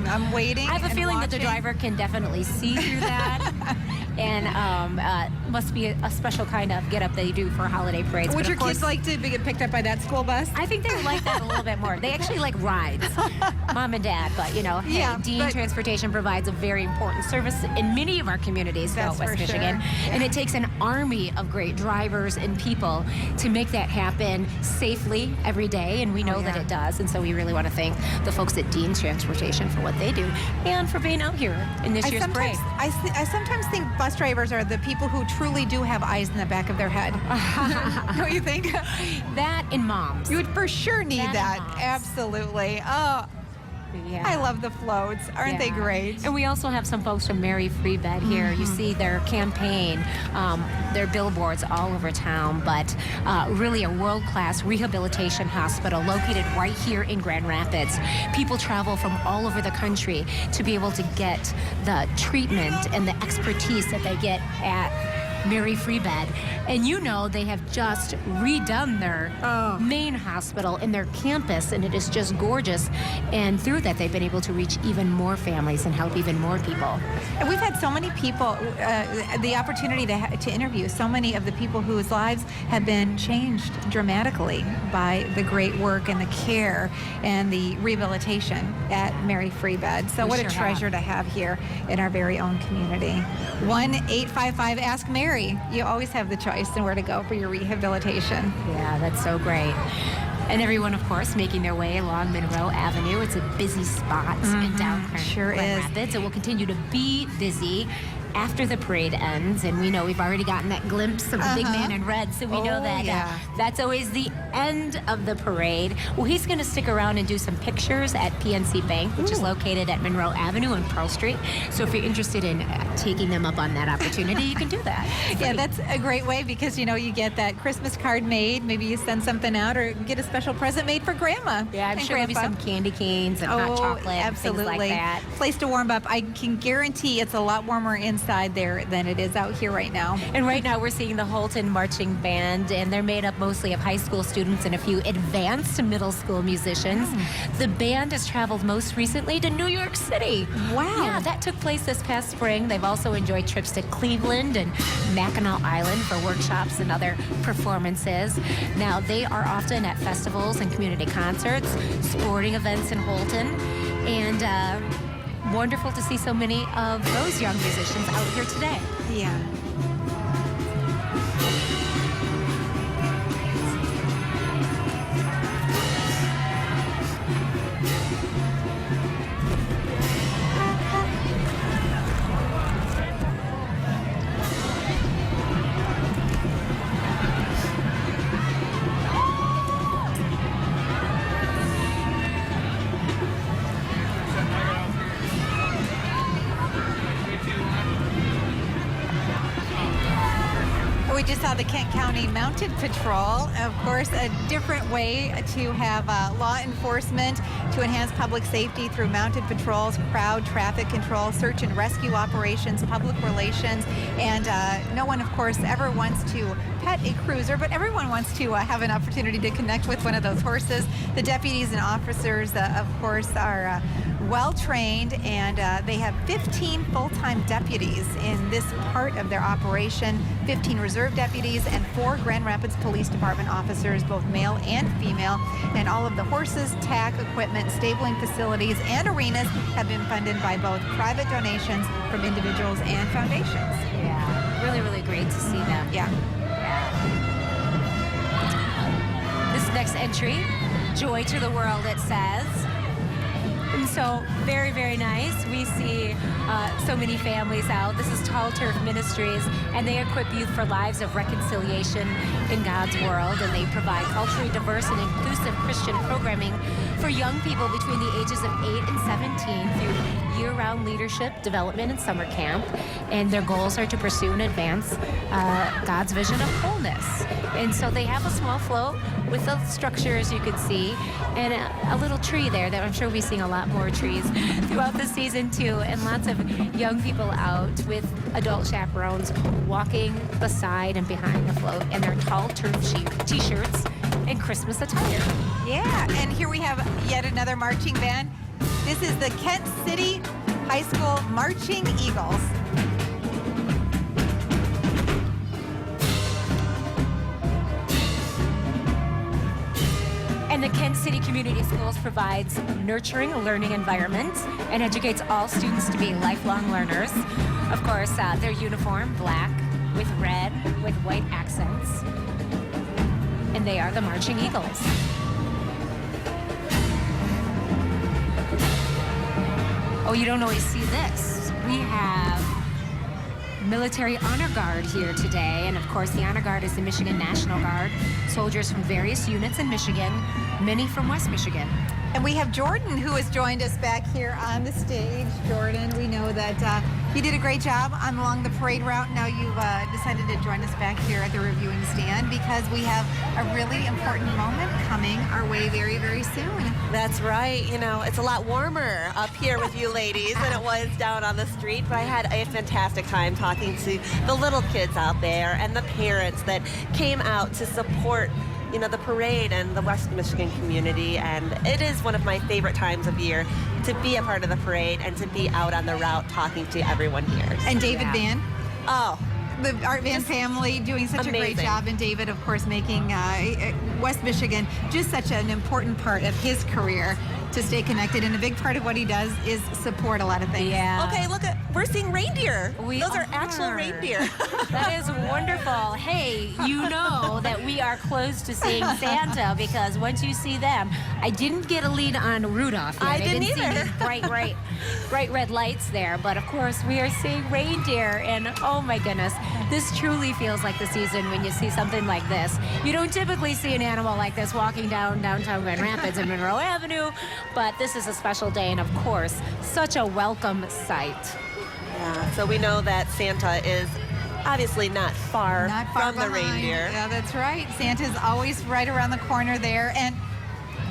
I'm waiting. I have a and feeling that the watching. driver can definitely see through that. And must be a special kind of get up they do for holiday parades. Would But your of course, kids like to get picked up by that school bus? I think they would like that a little bit more. They actually like rides, mom and dad. But you know, hey, Yeah, Dean but- Transportation provides a very important service in many of our communities throughout That's West for Michigan, sure. and it takes an army of great drivers and people to make that happen safely every day. And we know that it does. And so we really want to thank the folks at Dean Transportation for what they do and for being out here in this year's parade. I sometimes think bus drivers are the people who truly do have eyes in the back of their head. Don't you think? That and moms. You would for sure need That and that. moms. Absolutely. Oh, Yeah. I love the floats. Aren't they Yeah. great? And we also have some folks from Mary Free Bed here. You see their campaign, their billboards all over town, but really a world-class rehabilitation hospital located right here in Grand Rapids. People travel from all over the country to be able to get the treatment and the expertise that they get at Mary Free Bed. And you know they have just redone their main hospital in their campus, and it is just gorgeous. And through that, they've been able to reach even more families and help even more people. And we've had so many people, the opportunity to interview so many of the people whose lives have been changed dramatically by the great work and the care and the rehabilitation at Mary Free Bed. So We what sure a treasure to have here in our very own community. 1-855-ASK-MARY. You always have the choice and where to go for your rehabilitation. Yeah, that's so great. And everyone, of course, making their way along Monroe Avenue. It's a busy spot in downtown Sure Grand is. Rapids. It will continue to be busy after the parade ends, and we know we've already gotten that glimpse of the big man in red, so we know that that's always the end of the parade. Well, he's going to stick around and do some pictures at PNC Bank, which is located at Monroe Avenue and Pearl Street. So if you're interested in taking them up on that opportunity, you can do that. Yeah, that's a great way because, you know, you get that Christmas card made. Maybe you send something out or get a special present made for Grandma. Yeah, I'm and sure there'll be Grandpa. some candy canes and hot chocolate and absolutely. things like that. Place to warm up. I can guarantee it's a lot warmer inside there than it is out here right now. And right now we're seeing the Holton Marching Band, and they're made up mostly of high school students and a few advanced middle school musicians. The band has traveled most recently to New York City. Wow. Yeah, that took place this past spring. They've also enjoyed trips to Cleveland and Mackinac Island for workshops and other performances. Now, they are often at festivals and community concerts, sporting events in Holton, and wonderful to see so many of those young musicians out here today. Yeah. We just saw the Kent County Mounted Patrol. Of course, a different way to have law enforcement to enhance public safety through mounted patrols, crowd traffic control, search and rescue operations, public relations, and no one, of course, ever wants to pet a cruiser, but everyone wants to have an opportunity to connect with one of those horses. The deputies and officers, of course, are well trained, and they have 15 full-time deputies in this part of their operation, 15 reserve deputies, and 4 Grand Rapids Police Department officers, both male and female. And all of the horses, tack, equipment, stabling facilities, and arenas have been funded by both private donations from individuals and foundations. Yeah, really, really great to see them. Yeah. entry. Joy to the world, it says. And so very, very nice. We see so many families out. This is Tall Turf Ministries, and they equip youth for lives of reconciliation in God's world, and they provide culturally diverse and inclusive Christian programming for young people between the ages of 8 and 17 through year-round leadership, development, and summer camp. And their goals are to pursue and advance God's vision of wholeness. And so they have a small float with the structure, as you can see, and a little tree there that I'm sure we'll be seeing a lot more trees throughout the season too, and lots of young people out with adult chaperones walking beside and behind the float in their tall turf t-shirts and Christmas attire. Yeah, and here we have yet another marching band. This is the Kent City High School Marching Eagles. And the Kent City Community Schools provides nurturing learning environments and educates all students to be lifelong learners. Of course, their uniform, black with red with white accents. And they are the Marching Eagles. Oh, you don't always see this. We have Military Honor Guard here today, and of course the Honor Guard is the Michigan National Guard, soldiers from various units in Michigan, many from West Michigan. And we have Jordan, who has joined us back here on the stage. Jordan, we know that you did a great job along the parade route. Now you've decided to join us back here at the reviewing stand because we have a really important moment coming our way very, very soon. That's right. You know, it's a lot warmer up here with you ladies than it was down on the street, but I had a fantastic time talking to the little kids out there and the parents that came out to support, you know, the parade and the West Michigan community, and it is one of my favorite times of year to be a part of the parade and to be out on the route talking to everyone here. And David Van. Oh. The Art Van family doing such a great job, and David, of course, making West Michigan just such an important part of his career to stay connected, and a big part of what he does is support a lot of things. Yeah. Okay, look, we're seeing reindeer. Those are actual reindeer. That is wonderful. Hey, you know that we are close to seeing Santa because once you see them, I didn't get a lead on Rudolph yet. I didn't see either. these bright red lights there, but of course we are seeing reindeer, and oh my goodness, this truly feels like the season when you see something like this. You don't typically see an animal like this walking down downtown Grand Rapids and Monroe Avenue, but this is a special day, and of course, such a welcome sight. Yeah, so we know that Santa is obviously not far from the reindeer. Yeah, that's right. Santa's always right around the corner there, and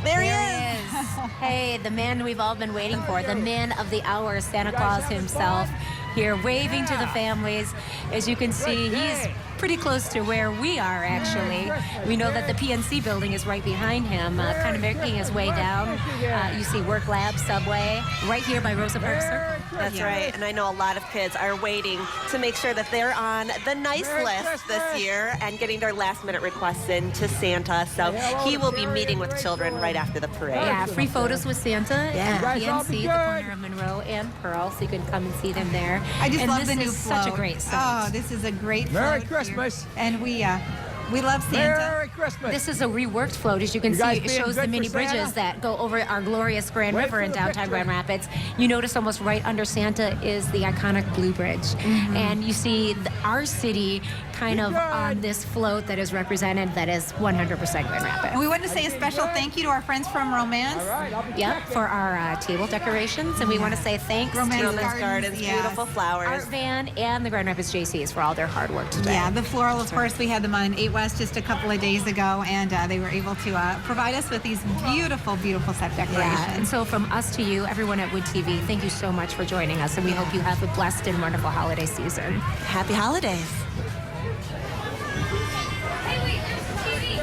there he is. Hey, the man we've all been waiting for, the man of the hour, Santa Claus himself, here waving to the families. As you can see, he's pretty close to where we are, actually. We know that the PNC building is right behind him, kind of making his way down. You see Work Lab, Subway, right here by Rosa Parks Circle. That's right, and I know a lot of kids are waiting to make sure that they're on the nice list this year and getting their last-minute requests in to Santa, so he will be meeting with children right after the parade. Yeah, free photos with Santa at PNC, the corner of Monroe and Pearl, so you can come and see them there. I just love the new float. float. Such a great sight. Oh, this is a great Merry float Christmas. here. And we love Santa. Merry Christmas. This is a reworked float. As you can see, it shows the mini bridges that go over our glorious Grand River in downtown Grand Rapids. You notice almost right under Santa is the iconic Blue Bridge. And you see our city kind of on this float that is represented that is 100% Grand Rapids. And we want to say a special thank you to our friends from Romance. Yeah, for our table decorations. And we want to say thanks to Romance Gardens, beautiful flowers. Art Van and the Grand Rapids JCs for all their hard work today. Yeah, the floral, of course, we had them on 8 West just a couple of days ago, and they were able to provide us with these beautiful, beautiful set decorations. Yeah, and so from us to you, everyone at Wood TV, thank you so much for joining us, and we hope you have a blessed and wonderful holiday season. Happy holidays. Hey, wait, there's the TV.